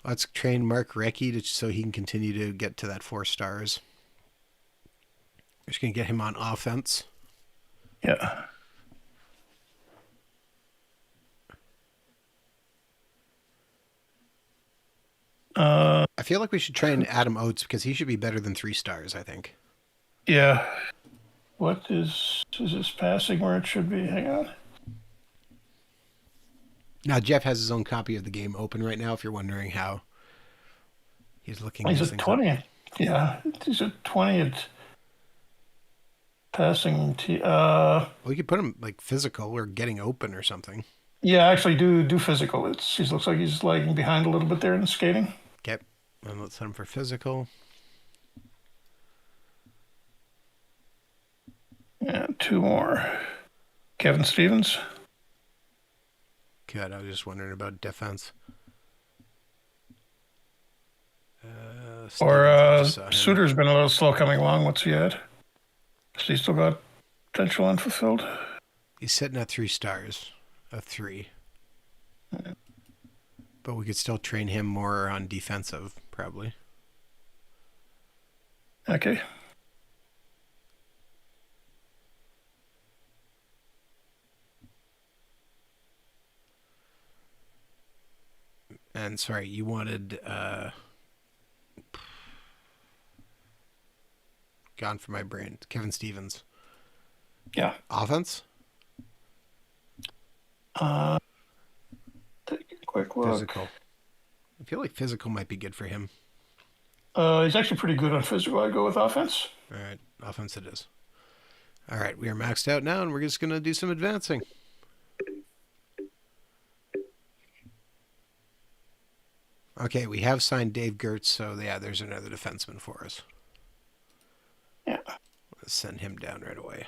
Let's train Mark Recchi so he can continue to get to that 4 stars. We're just going to get him on offense. Yeah. I feel like we should train Adam Oates because he should be better than 3 stars, I think. Yeah. What is this passing where it should be? Hang on. Now, Jeff has his own copy of the game open right now, if you're wondering how he's looking. He's at 20. Up. Yeah, he's at 20 at passing. Well, you could put him like physical or getting open or something. Yeah, actually do physical. He looks like he's lagging behind a little bit there in the skating. Okay, and let's set him for physical. Yeah, 2 more. Kevin Stevens. Good. I was just wondering about defense. Suter's been a little slow coming along. What's he at? Has he still got potential unfulfilled? He's sitting at 3 stars of 3. Yeah. But we could still train him more on defensive, probably. Okay. And sorry, you wanted gone from my brain. Kevin Stevens. Yeah. Offense? Take a quick look. Physical. I feel like physical might be good for him. He's actually pretty good on physical. I'd go with offense. All right. Offense it is. All right. We are maxed out now, and we're just going to do some advancing. Okay, we have signed Dave Gertz, so yeah, there's another defenseman for us. Yeah. Let's send him down right away.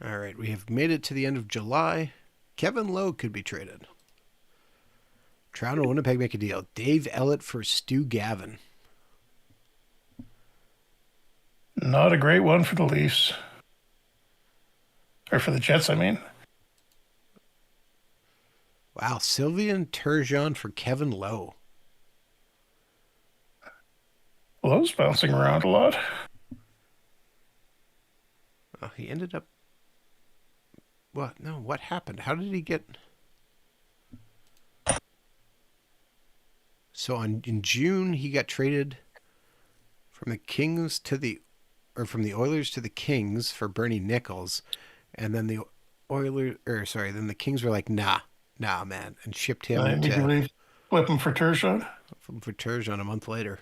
All right, we have made it to the end of July. Kevin Lowe could be traded. Toronto and Winnipeg make a deal. Dave Ellett for Stu Gavin. Not a great one for the Leafs. Or for the Jets, I mean. Wow, Sylvain Turgeon for Kevin Lowe. Lowe's bouncing around a lot. Oh, he ended up. What? No, what happened? How did he get. So in June, he got traded from the Kings to the. Or from the Oilers to the Kings for Bernie Nichols. And then the then the Kings were like, nah, man, and shipped him to Immediately flip him for Turgeon. from for Turgeon a month later.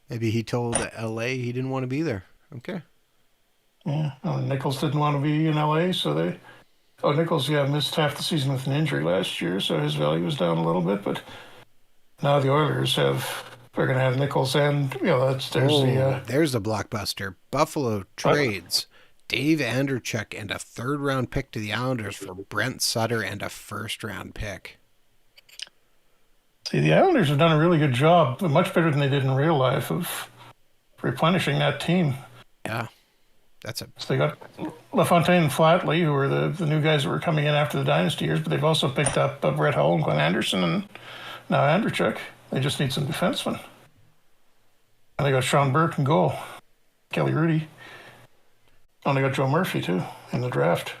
Maybe he told L.A. he didn't want to be there. Okay. Yeah, well, Nichols didn't want to be in LA, so they. Oh, Nichols, yeah, missed half the season with an injury last year, so his value was down a little bit. But now the Oilers they're going to have Nichols, and There's a blockbuster. Buffalo trades Dave Anderchuk and a third-round pick to the Islanders for Brent Sutter and a first-round pick. See, the Islanders have done a really good job, much better than they did in real life, of replenishing that team. Yeah, that's a. So they got LaFontaine and Flatley, who are the new guys that were coming in after the dynasty years, but they've also picked up Brett Hull and Glenn Anderson and now Anderchuk. They just need some defensemen. And they got Sean Burke in goal, Kelly Rudy. And they got Joe Murphy, too, in the draft.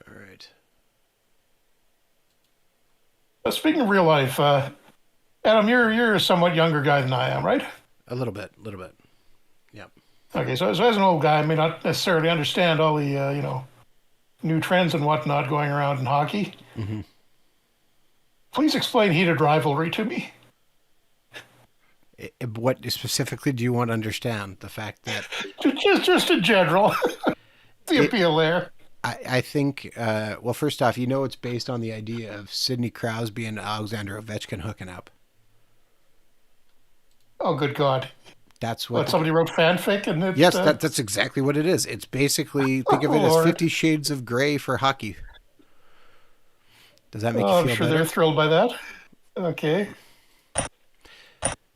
All right. Speaking of real life, Adam, you're a somewhat younger guy than I am, right? A little bit. Yep. Okay, so as an old guy, I may not necessarily understand all the, new trends and whatnot going around in hockey. Mm-hmm. Please explain heated rivalry to me. What specifically do you want to understand? The fact that just in general, the appeal there. I think. Well, first off, it's based on the idea of Sidney Crosby and Alexander Ovechkin hooking up. Oh, good God! That's what somebody wrote fanfic, and yes, that's exactly what it is. It's basically think of it as 50 Shades of Grey for hockey. Does that make you feel I'm sure better? They're thrilled by that. Okay.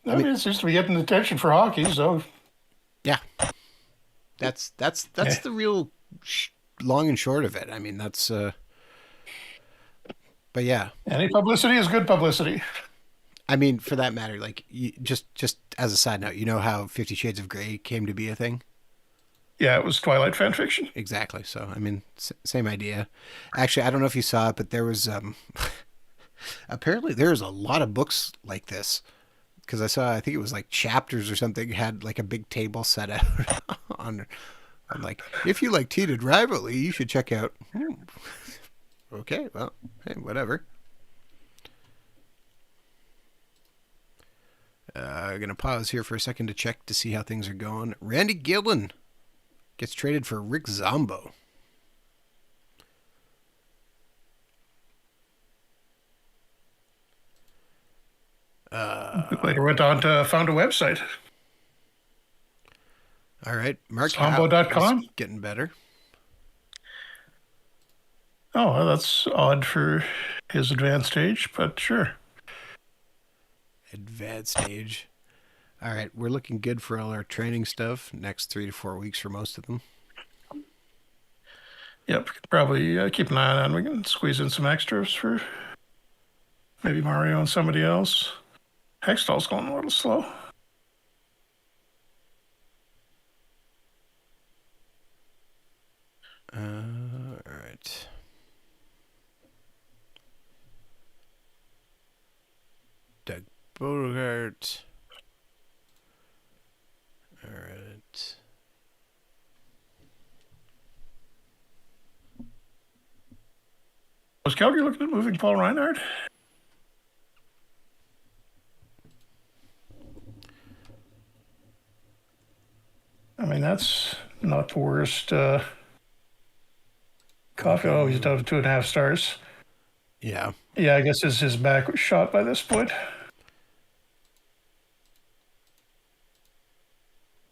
I mean, it seems to be getting attention for hockey, so. Yeah. That's the real long and short of it. I mean, that's. But yeah. Any publicity is good publicity. I mean, for that matter, like just as a side note, you know how 50 Shades of Grey came to be a thing? Yeah, it was Twilight fan fiction. Exactly. So, I mean, same idea. Actually, I don't know if you saw it, but there was apparently there's a lot of books like this. Because I think it was like Chapters or something, had like a big table set out on like, if you like heated rivalry, you should check out. Okay, well, hey, whatever. I'm going to pause here for a second to check to see how things are going. Randy Gillen gets traded for Rick Zombo. Later went on to found a website. All right, Mark Zombo.com. Getting better. Oh, well, that's odd for his advanced age, but sure. Advanced age. All right, we're looking good for all our training stuff. Next 3 to 4 weeks for most of them. Yep, probably keep an eye on that. We can squeeze in some extras for maybe Mario and somebody else. Hextall's going a little slow. All right. Doug Bogart. All right. Was Calgary looking at moving Paul Reinhardt? I mean, that's not the worst. Coffee. Oh, he's down to 2.5 stars. Yeah. Yeah, I guess his back was shot by this point.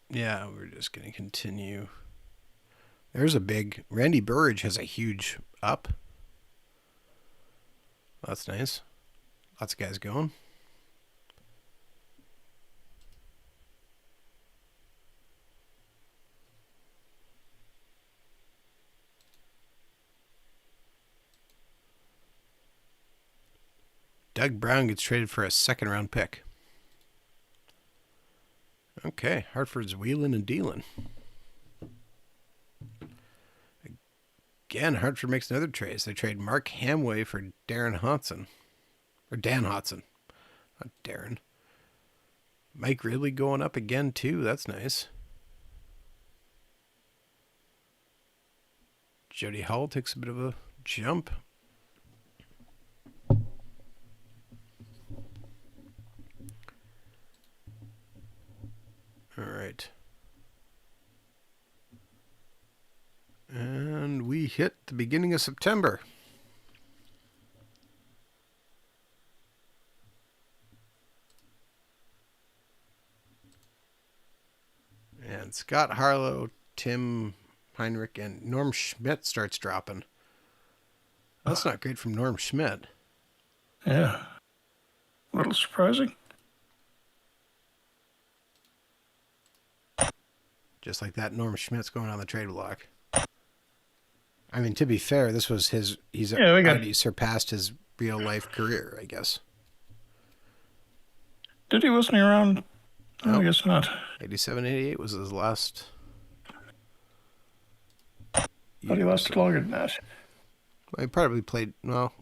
Yeah, we're just going to continue. There's a big. Randy Burridge has a huge up. That's nice. Lots of guys going. Doug Brown gets traded for a second-round pick. Okay, Hartford's wheeling and dealing. Again, Hartford makes another trade. They trade Mark Hamway for Darren Hodson. Or Dan Hodson. Not Darren. Mike Ridley going up again, too. That's nice. Jody Hull takes a bit of a jump. All right. And we hit the beginning of September. And Scott Harlow, Tim Heinrich, and Norm Schmidt starts dropping. That's not great from Norm Schmidt. Yeah. A little surprising. Just like that, Norm Schmidt's going on the trade block. I mean, to be fair, this was he's already surpassed his real life career, I guess. Did he? Wasn't he around? No, I guess not. 87, 88 was his last. But he lasted longer than that. Well, he probably played, well,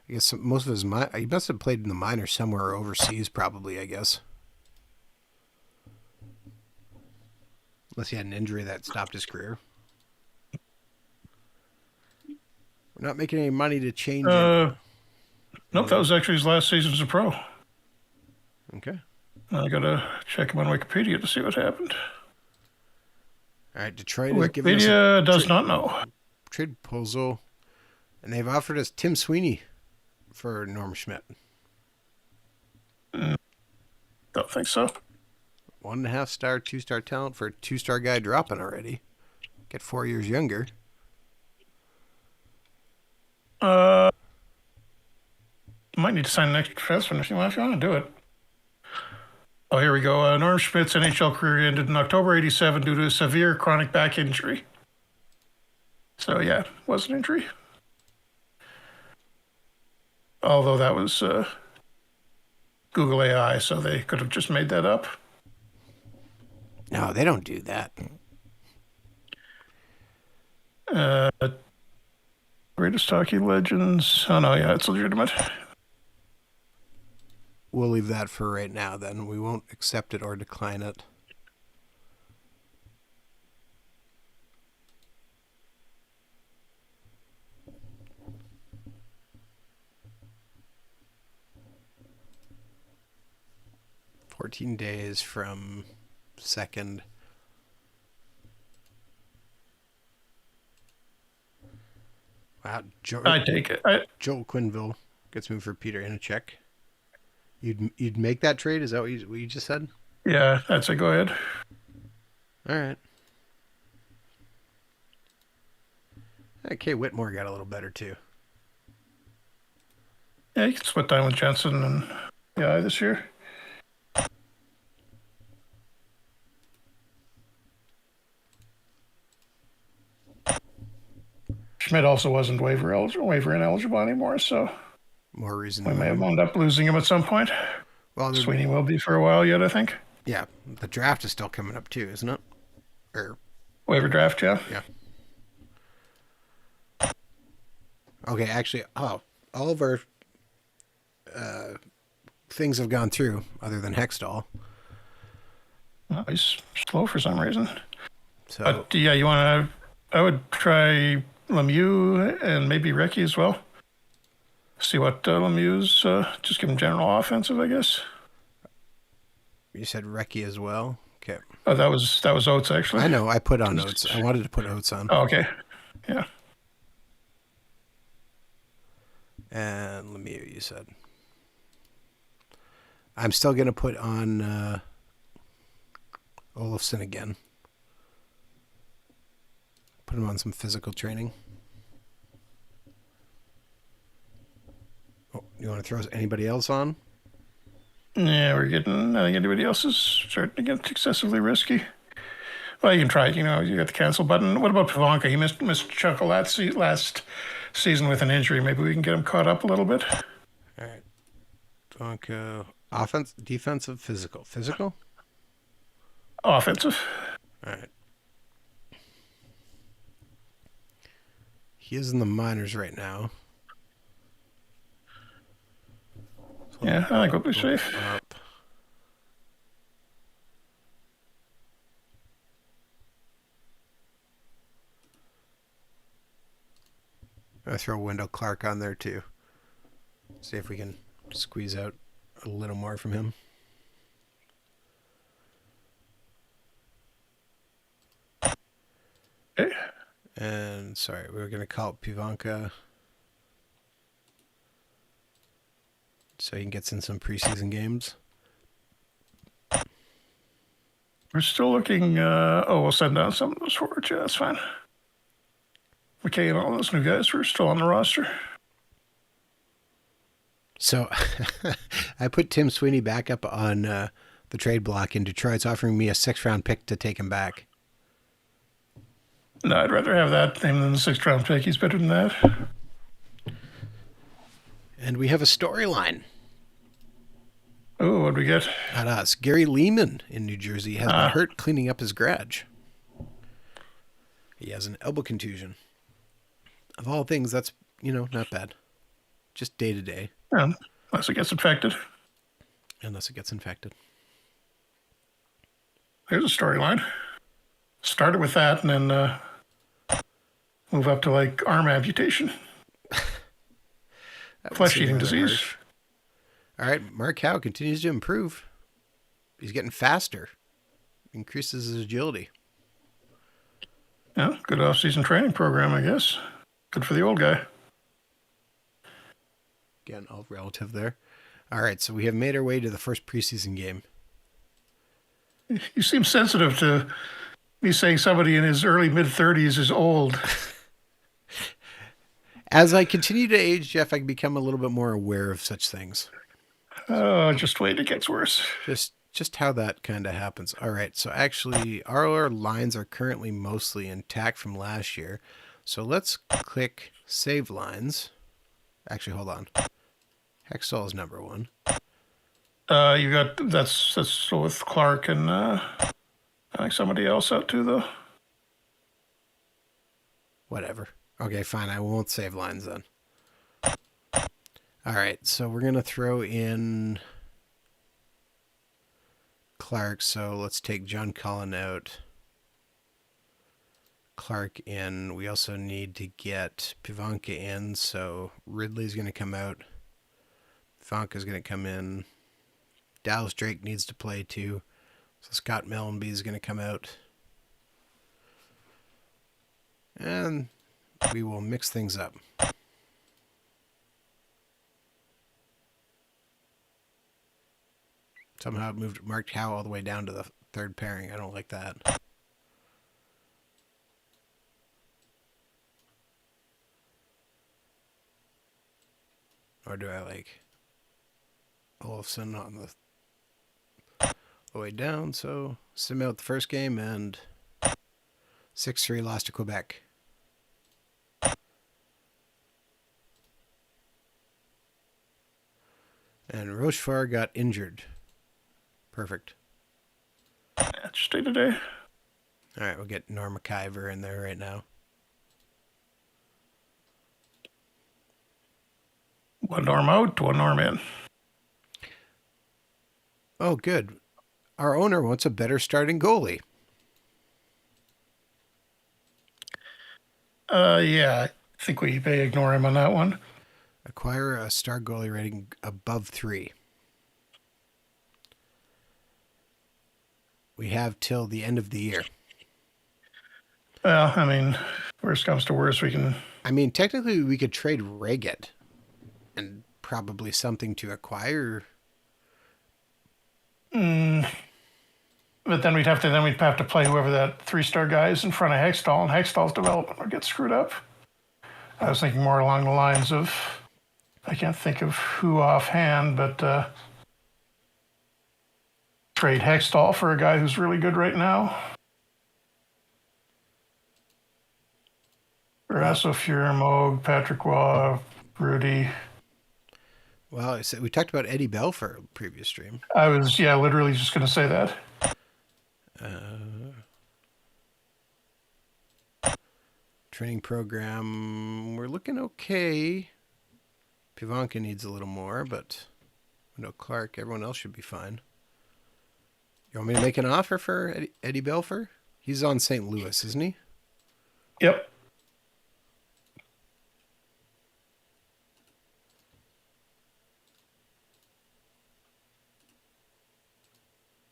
I guess most of his, he must have played in the minors somewhere overseas, probably, I guess. Unless he had an injury that stopped his career. We're not making any money to change it. Nope, that was actually his last season as a pro. Okay. I gotta check him on Wikipedia to see what happened. All right, Detroit is giving us Wikipedia does not know. Trade proposal, and they've offered us Tim Sweeney for Norm Schmidt. Don't think so. 1.5 star, 2-star talent for a 2-star guy dropping already. Get 4 years younger. Might need to sign an extra defenseman if you want to do it. Oh, here we go. Norm Schmidt's NHL career ended in October '87 due to a severe chronic back injury. So, yeah, was an injury. Although that was Google AI, so they could have just made that up. No, they don't do that. Greatest hockey legends. Oh, no, yeah, it's legitimate. We'll leave that for right now, then. We won't accept it or decline it. "14 days from 2nd. Wow, I take it. Joel Quenneville gets moved for Peter Inachek. You'd make that trade? Is that what you just said? Yeah, that's a go ahead. All right. Okay, Whitmore got a little better too. Yeah, you can split time with Jensen and AI this year. Schmidt also wasn't waiver ineligible anymore, so more reason we may have wound up losing him at some point. Well, Sweeney will be for a while yet, I think. Yeah, the draft is still coming up too, isn't it? Or waiver draft, yeah. Yeah. Okay, actually, all of our things have gone through, other than Hextall. Oh, he's slow for some reason. So, but yeah, I would try Lemieux and maybe Recchi as well. See what Lemieux's, just give him general offensive, I guess. You said Recchi as well? Okay. Oh, that was Oates, actually. I know, I put on Oates. I wanted to put Oates on. Oh, okay. Yeah. And Lemieux, you said. I'm still going to put on Olofsson again. Put him on some physical training. Oh, you want to throw anybody else on? Yeah, I think anybody else is starting to get excessively risky. Well, you can try it. You got the cancel button. What about Pavanka? He missed a chunk of last season with an injury. Maybe we can get him caught up a little bit. All right. Pavanka, offense, defensive, physical. Physical? Offensive. All right. He is in the minors right now. So Yeah, I think we'll be safe. Up. I'll throw Wendell Clark on there too. See if we can squeeze out a little more from him. Okay. And sorry, we were going to call it Pivanka. So he gets in some preseason games. We're still looking. We'll send down some of those forwards. Yeah, that's fine. McKay and all those new guys were still on the roster. So I put Tim Sweeney back up on the trade block in Detroit's offering me a 6th-round pick to take him back. No, I'd rather have that thing than the 6th-round pick. He's better than that. And we have a storyline. Oh, what'd we get? At us. Gary Lehman in New Jersey has been hurt cleaning up his garage. He has an elbow contusion. Of all things, that's, not bad. Just day to day. Yeah, unless it gets infected. Unless it gets infected. There's a storyline. Started with that and then move up to like arm amputation. Flesh-eating disease. Harsh. All right, Mark Howe continues to improve. He's getting faster. Increases his agility. Yeah, good off-season training program, I guess. Good for the old guy. Again, all relative there. All right, so we have made our way to the first preseason game. You seem sensitive to me saying somebody in his early mid-30s is old. As I continue to age, Jeff, I become a little bit more aware of such things. Oh, just wait, it gets worse. Just how that kind of happens. All right, so actually, our lines are currently mostly intact from last year. So let's click Save Lines. Actually, hold on. Hextall is number 1. You got that's with Clark and I think somebody else out too, though. Whatever. Okay, fine. I won't save lines then. All right, so we're going to throw in Clark. So let's take John Cullen out. Clark in. We also need to get Pivanka in. So Ridley's going to come out. Pivanka's going to come in. Dallas Drake needs to play too. So Scott Mellenby is going to come out. And we will mix things up. Somehow it moved Mark Howe all the way down to the 3rd pairing. I don't like that. Or do I like Olofsson on the way down? So sim out the first game and 6-3 lost to Quebec. And Rochefort got injured. Perfect. That's day to day. All right, we'll get Norm McIver in there right now. One Norm out, one Norm in. Oh, good. Our owner wants a better starting goalie. Yeah, I think we may ignore him on that one. Acquire a star goalie rating above 3. We have till the end of the year. Well, I mean, worst comes to worst, we can... I mean, technically, we could trade Reggett and probably something to acquire. But then we'd have to play whoever that 3-star guy is in front of Hextall, and Hextall's development would get screwed up. I was thinking more along the lines of, I can't think of who offhand, but trade Hextall for a guy who's really good right now. Rasso, Moog, Patrick Waugh, Rudy. Well, we talked about Eddie Bell for a previous stream. I was, literally just going to say that. Training program, we're looking okay. Pivanka needs a little more, but no Clark. Everyone else should be fine. You want me to make an offer for Eddie Belfour? He's on St. Louis, isn't he? Yep.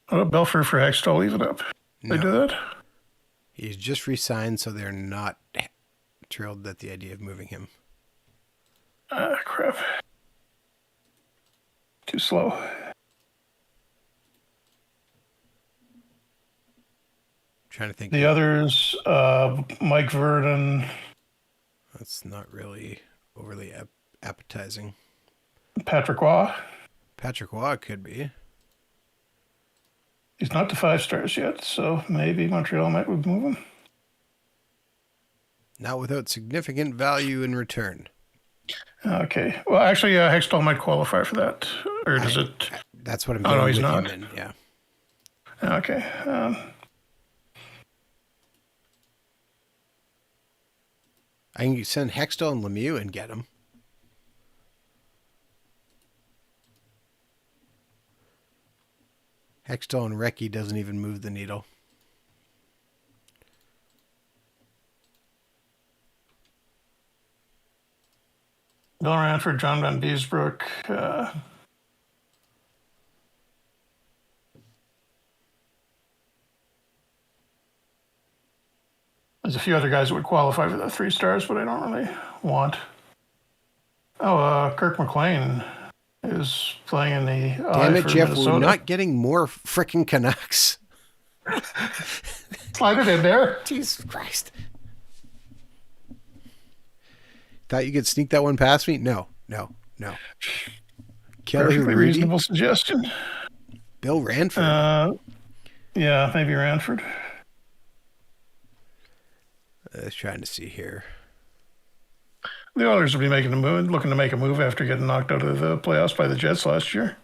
What about Belfour for Hextall? Leave it up. They do that? He's just re-signed, so they're not thrilled at the idea of moving him. Crap. Too slow. Trying to think. The others, Mike Verdon. That's not really overly appetizing. Patrick Waugh. Patrick Waugh could be. He's not to 5 stars yet, so maybe Montreal might move him. Not without significant value in return. Okay. Well, actually, Hextall might qualify for that. Or does it? That's what I'm doing with him in, yeah. Okay. I can send Hextall and Lemieux and get him. Hextall and Recchi doesn't even move the needle. Bill Ranford, John Van Beesbrook. There's a few other guys that would qualify for the 3 stars, but I don't really want. Oh, Kirk McLean is playing in the. Damn it, Jeff! Minnesota. We're not getting more frickin' Canucks. Slide it in there. Jesus Christ! Thought you could sneak that one past me? No. Kelly Perfectly Rudy? reasonable suggestion. Bill Ranford. Yeah, maybe Ranford. Trying to see here. The Oilers will be looking to make a move after getting knocked out of the playoffs by the Jets last year.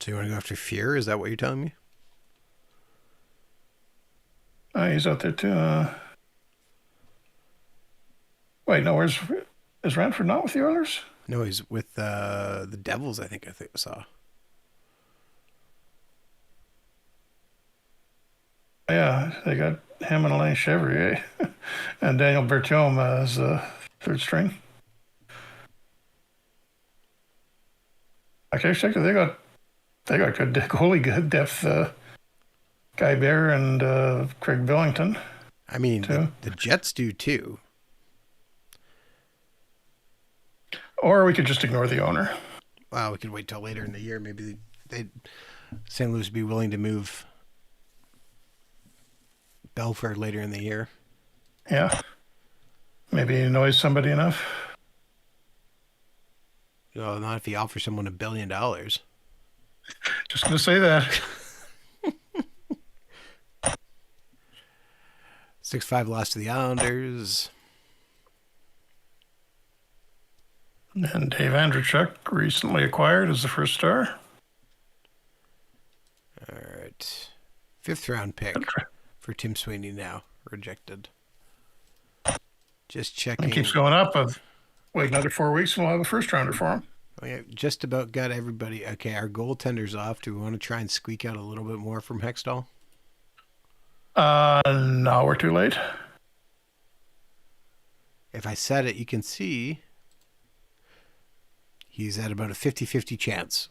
So you want to go after Fear? Is that what you're telling me? He's out there too. Wait, no, is Ranford not with the Oilers? No, he's with the Devils, I think I saw. Yeah, they got him and Alain Chevrier and Daniel Bertium as third string. Okay, they got good goalie, good depth. Guy Bear and Craig Billington. I mean, the Jets do too. Or we could just ignore the owner. Well, we could wait till later in the year. Maybe St. Louis would be willing to move Belfour later in the year. Yeah. Maybe he annoys somebody enough. Well, not if he offers someone $1 billion. Just going to say that. 6-5 loss to the Islanders. And Dave Andrechuk, recently acquired as the first star. All right. 5th round pick for Tim Sweeney now. Rejected. Just checking. It keeps going up. Wait another 4 weeks and we'll have a first rounder for him. Oh, yeah, just about got everybody. Okay, our goaltender's off. Do we want to try and squeak out a little bit more from Hextall? No, we're too late. If I set it, you can see he's at about a 50-50 chance.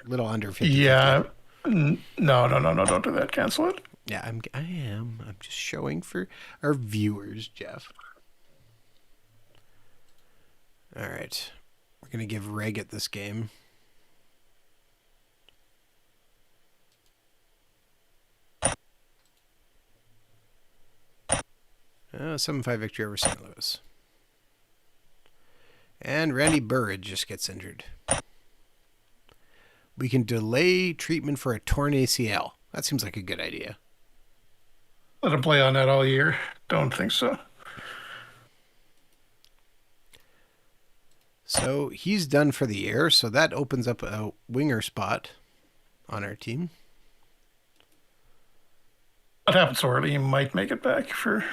A little under 50. Yeah. No, don't do that. Cancel it. Yeah, I am. I'm just showing for our viewers, Jeff. All right. We're going to give Reggett this game. Uh, 7-5 victory over St. Louis. And Randy Burridge just gets injured. We can delay treatment for a torn ACL. That seems like a good idea. Let him play on that all year. Don't think so. So he's done for the year, so that opens up a winger spot on our team. What happens so early? He might make it back for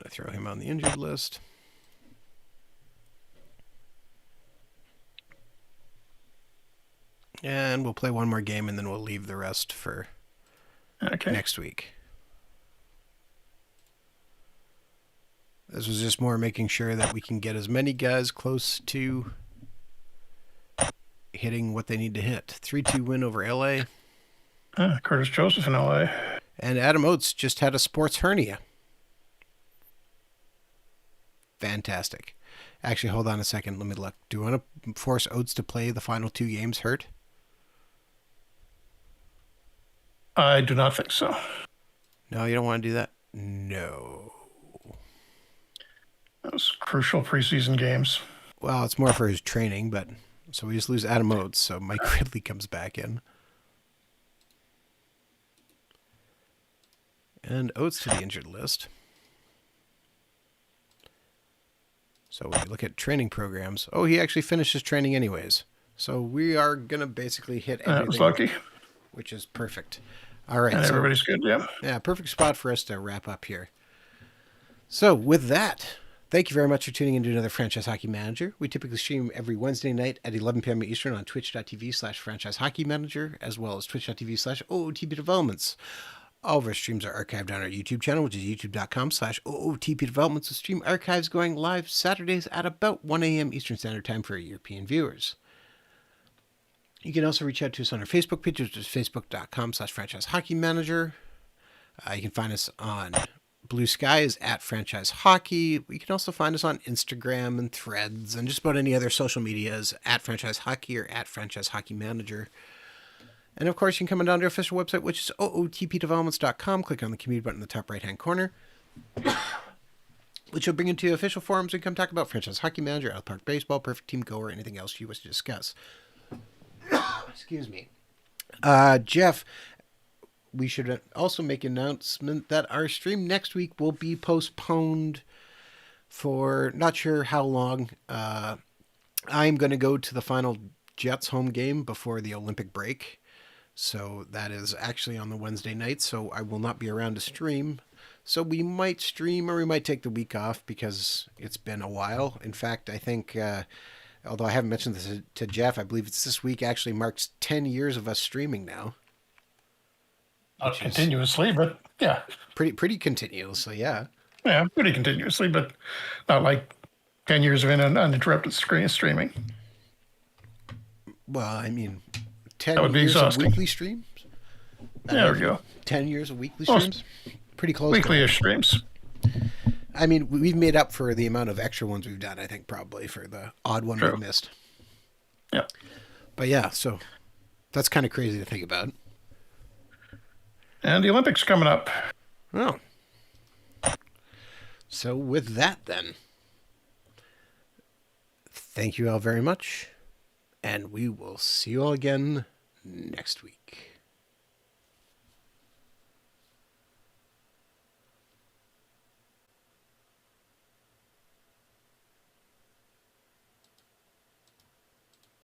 to throw him on the injured list. And we'll play one more game, and then we'll leave the rest for next week. This was just more making sure that we can get as many guys close to hitting what they need to hit. 3-2 win over LA. Curtis Joseph in LA. And Adam Oates just had a sports hernia. Fantastic. Actually, hold on a second. Let me look. Do you want to force Oates to play the final 2 games hurt? I do not think so. No, you don't want to do that? No. Those crucial preseason games. Well, it's more for his training, but so we just lose Adam Oates, so Mike Ridley comes back in. And Oates to the injured list. So when we look at training programs, he actually finished his training anyways. So we are going to basically hit everything. That was lucky. Which is perfect. All right. And everybody's good, yeah. Yeah, perfect spot for us to wrap up here. So with that, thank you very much for tuning in to another Franchise Hockey Manager. We typically stream every Wednesday night at 11 p.m. Eastern on twitch.tv/Franchise Hockey Manager, as well as twitch.tv/OOTP Developments. All of our streams are archived on our YouTube channel, which is youtube.com/OOTP Developments, with stream archives going live Saturdays at about 1 a.m. Eastern Standard Time for European viewers. You can also reach out to us on our Facebook page, which is facebook.com/Franchise Hockey Manager. You can find us on Bluesky is at Franchise Hockey. You can also find us on Instagram and Threads and just about any other social medias at Franchise Hockey or at Franchise Hockey Manager. And of course, you can come down to our official website, which is ootpdevelopments.com. Click on the community button in the top right-hand corner, which will bring you to official forums and come talk about Franchise Hockey Manager, Out Park Baseball, Perfect Team Go, or anything else you wish to discuss. Excuse me. Jeff, we should also make an announcement that our stream next week will be postponed for not sure how long. I'm going to go to the final Jets home game before the Olympic break. So that is actually on the Wednesday night, so I will not be around to stream. So we might stream or we might take the week off because it's been a while. In fact, I think, although I haven't mentioned this to Jeff, I believe it's this week actually marks 10 years of us streaming now. Not continuously, but yeah. Pretty continuously, yeah. Yeah, pretty continuously, but not like 10 years of uninterrupted streaming. Well, I mean, 10 that would be years exhausting. of weekly streams? There we go. 10 years of weekly streams? Pretty close. Weekly-ish streams. I mean, we've made up for the amount of extra ones we've done, I think, probably, for the odd one we missed. Yeah. But yeah, so that's kind of crazy to think about. And the Olympics coming up. Oh. So with that, then, thank you all very much, and we will see you all again next week.